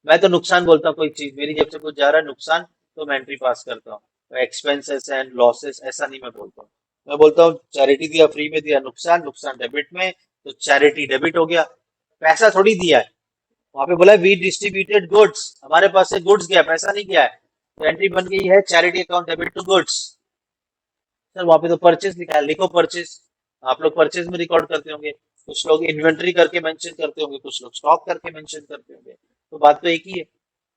मैं तो नुकसान बोलता हूँ, कोई चीज मेरी जेब से कुछ जा रहा है नुकसान, तो मैं एंट्री पास करता हूँ। तो एक्सपेंसेस एंड लॉसेस ऐसा नहीं मैं बोलता हूँ। मैं बोलता हूँ चैरिटी दिया, फ्री में दिया, नुकसान, नुकसान डेबिट में, तो चैरिटी डेबिट हो गया। पैसा थोड़ी दिया है, वहां पे बोला है वी डिस्ट्रीब्यूटेड गुड्स, हमारे पास से गुड्स गया, पैसा नहीं गया है। तो एंट्री बन गई है charity account debit to goods. Sir वहां पे तो परचेज लिखा है, लिखो परचेज। आप लोग परचेज में रिकॉर्ड करते होंगे, कुछ लोग इन्वेंट्री करके मेंशन करते होंगे, कुछ लोग स्टॉक करके मेंशन करते होंगे, तो बात तो एक ही है।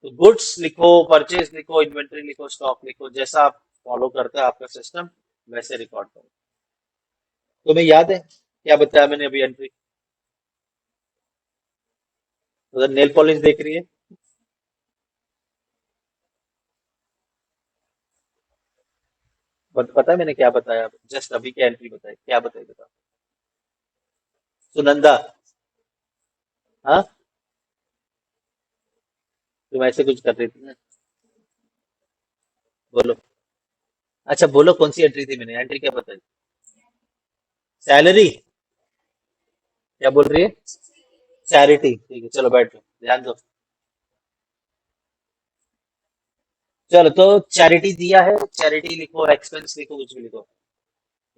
तो गुड्स लिखो, परचेज लिखो, इन्वेंट्री लिखो, स्टॉक लिखो, जैसा आप फॉलो करता है आपका सिस्टम, वैसे रिकॉर्ड करो। तुम्हें याद है क्या बताया मैंने अभी एंट्री? उधर नेल पॉलिश देख रही है? पता है मैंने क्या बताया? जस्ट अभी क्या एंट्री बताई, क्या बताई बता। सुनंदा। हाँ, तुम ऐसे कुछ कर रही थी ना? बोलो। अच्छा बोलो, कौन सी एंट्री थी? मैंने एंट्री क्या बताई? सैलरी? क्या बोल रही है? चैरिटी, ठीक है, चलो बैठो, ध्यान दो। चलो तो चैरिटी दिया है, चैरिटी लिखो, एक्सपेंस लिखो, कुछ भी लिखो।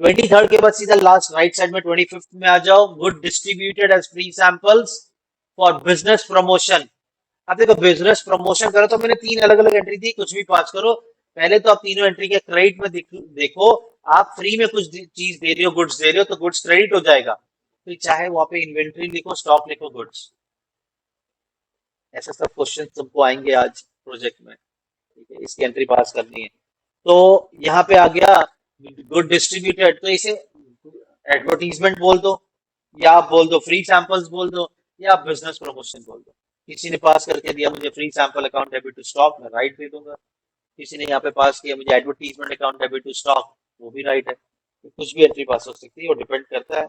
23rd के बाद सीधा लास्ट राइट साइड में 25th में आ जाओ, good distributed as free samples for business promotion. अब देखो बिजनेस प्रमोशन करो तो मैंने तीन अलग अलग एंट्री दी, कुछ भी पास करो। पहले तो आप तीनों एंट्री के क्रेडिट में देखो। आप फ्री में कुछ चीज दे रहे हो, गुड्स दे रहे हो, तो गुड्स क्रेडिट हो जाएगा। तो चाहे वहां पे इन्वेंट्री लिखो, स्टॉक लिखो, गुड्स। ऐसे सब क्वेश्चन तुमको आएंगे आज प्रोजेक्ट में, ठीक है, इसकी एंट्री पास करनी है। तो यहाँ पे आ गया गुड डिस्ट्रीब्यूटेड, तो इसे एडवर्टीजमेंट बोल दो, या आप बोल दो फ्री सैंपल्स बोल दो, या आप बिजनेस प्रमोशन बोल दो। किसी ने पास करके दिया मुझे free sample account debit to stock, मैं राइट दे दूंगा। किसी ने यहाँ पे पास किया मुझे advertisement account debit to stock, वो भी राइट है। तो कुछ भी एंट्री पास हो सकती है, वो डिपेंड करता है,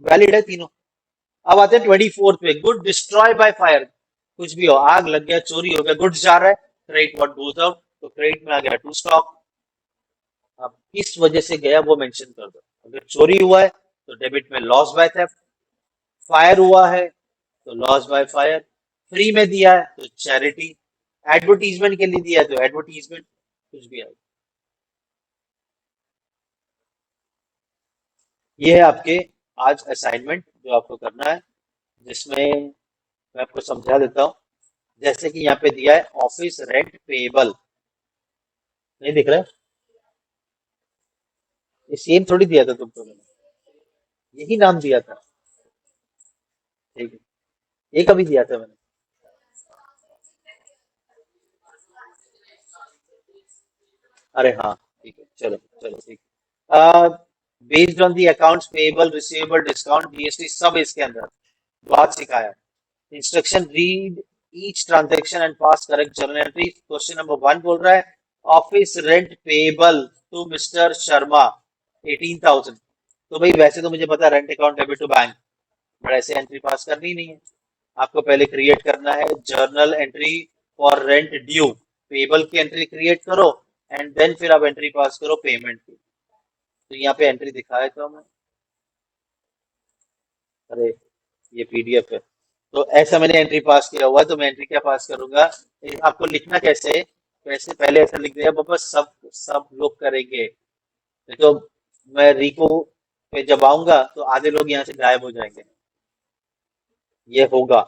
वैलिड है तीनों। अब आते हैं 24th पे, गुड डिस्ट्रॉय बाय फायर। कुछ भी हो, आग लग गया, चोरी हो गया, गुड्स जा रहा है, क्रेडिट व्हाट गोज आउट, तो क्रेडिट में आ गया टू स्टॉक। अब किस वजह से गया वो मेंशन कर दो। अगर चोरी हुआ है तो डेबिट में लॉस बाय थेफ्ट, फायर हुआ है तो लॉस बाय फायर, फ्री में दिया है तो चैरिटी, एडवर्टीजमेंट के लिए दिया है तो एडवर्टीजमेंट, कुछ भी आएगा। ये है आपके आज असाइनमेंट जो आपको करना है, जिसमें मैं आपको समझा देता हूँ। जैसे कि यहाँ पे दिया है ऑफिस रेंट पेएबल, नहीं दिख रहा है? ये सेम थोड़ी दिया था तुमको मैंने, यही नाम दिया था, ठीक है, ये कभी दिया था मैंने? अरे हाँ, ठीक है, चलो चलो ठीक है। Based on the accounts payable receivable discount GST सब इसके अंदर बात सिखाया है। Instruction read each transaction and pass correct journal entry. Question number 1 बोल रहा है office rent payable to mister Sharma 18,000। तो भाई वैसे तो मुझे पता है rent account debit to bank, but ऐसे एंट्री पास करनी नहीं है। आपको पहले क्रिएट करना है journal entry for rent due, payable की एंट्री क्रिएट करो, एंड देन फिर आप एंट्री पास करो पेमेंट की। तो यहाँ पे एंट्री दिखाया तो हमें, अरे ये पीडीएफ है, तो ऐसा मैंने एंट्री पास किया हुआ है, तो मैं एंट्री क्या पास करूंगा? आपको लिखना कैसे है? वैसे पहले ऐसा लिख दिया, पापा सब सब लोग करेंगे, नहीं तो मैं रिको पे जब आऊंगा तो आधे लोग यहाँ से गायब हो जाएंगे। ये होगा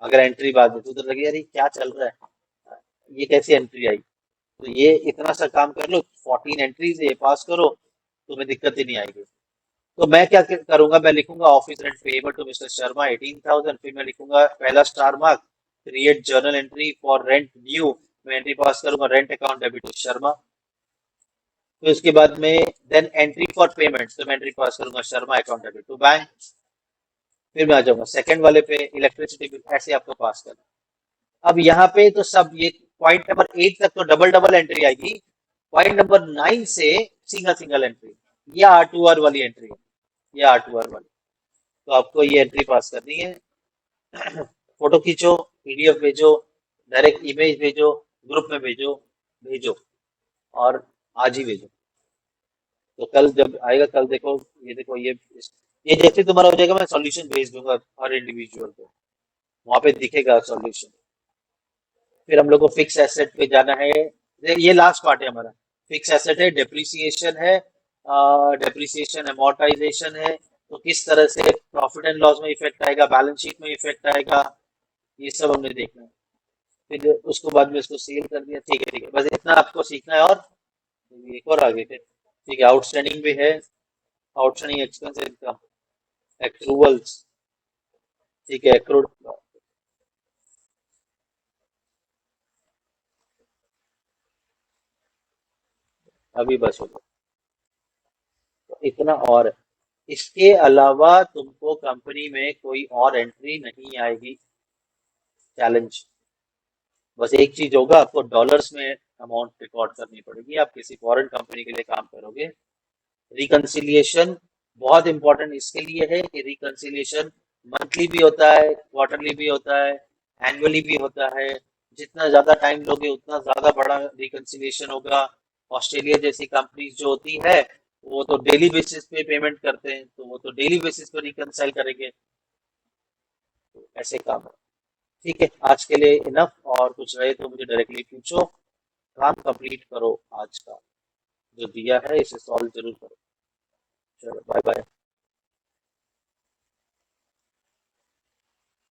अगर एंट्री बाद में, तो उधर लगे यार ये क्या चल रहा है, ये कैसी एंट्री आई। तो ये इतना सा काम कर लो, 14 एंट्रीज ये पास करो, तो तुम्हें दिक्कत ही नहीं आएगी। तो मैं क्या करूंगा, मैं लिखूंगा office rent payable to mister Sharma 18,000, फिर मैं लिखूंगा पहला star mark, create journal entry for rent due, मैं एंट्री पास करूंगा rent account debit to Sharma. फिर उसके बाद में देन एंट्री फॉर पेमेंट, तो मैं एंट्री पास करूंगा Sharma account debit to bank. फिर मैं आ जाऊंगा सेकंड वाले पे, इलेक्ट्रिसिटी बिल, ऐसे आपको पास करना। अब यहाँ पे तो सब ये पॉइंट नंबर 8 तक तो डबल डबल एंट्री आएगी, पॉइंट नंबर 9 से सिंगल सिंगल एंट्री, या R2R वाली एंट्री है, या R2R वाली। तो आपको ये एंट्री पास करनी है। फोटो खींचो, पीडीएफ भेजो, डायरेक्ट इमेज भेजो, ग्रुप में भेजो, भेजो, और आज ही भेजो। तो कल जब आएगा, कल देखो, ये देखो, ये जैसे तुम्हारा हो जाएगा, मैं सॉल्यूशन भेज दूंगा हर इंडिविजुअल को, वहां पे दिखेगा सॉल्यूशन। फिर हम लोग को फिक्स एसेट पे जाना है। ये लास्ट पार्ट है हमारा। फिक्स एसेट है, डेप्रिसिएशन है, डेप्रिसिएशन अमोर्टाइजेशन है, तो किस तरह से प्रॉफिट एंड लॉस में इफेक्ट आएगा, बैलेंस शीट में इफेक्ट आएगा, ये सब हमने देखना है। फिर उसको बाद में इसको सेल कर दिया, ठीक है, ठीक है, बस इतना आपको सीखना है। और एक और आगे थे, ठीक है, आउटस्टैंडिंग भी है, आउटस्टैंडिंग एक्सपेंस इनकम, एक्रूवल्स, ठीक है, एक्रूड, अभी बस होगा, तो इतना। और इसके अलावा तुमको कंपनी में कोई और एंट्री नहीं आएगी, चैलेंज। बस एक चीज होगा, आपको डॉलर्स में अमाउंट रिकॉर्ड करनी पड़ेगी, आप किसी फॉरेन कंपनी के लिए काम करोगे। रिकंसिलिएशन बहुत इंपॉर्टेंट इसके लिए है कि रिकंसिलिएशन मंथली भी होता है, क्वार्टरली भी होता है, एनुअली भी होता है। जितना ज्यादा टाइम लोगे उतना ज्यादा बड़ा रिकंसिलिएशन होगा। ऑस्ट्रेलिया जैसी कंपनीज जो होती है, वो तो डेली बेसिस पे पेमेंट करते हैं, तो वो तो डेली बेसिस पे रिकंसाइल करेंगे। तो ऐसे काम है। ठीक है, आज के लिए इनफ, और कुछ रहे तो मुझे डायरेक्टली पूछो। काम कंप्लीट करो आज का, जो दिया है इसे सॉल्व जरूर करो। चलो, बाय बाय।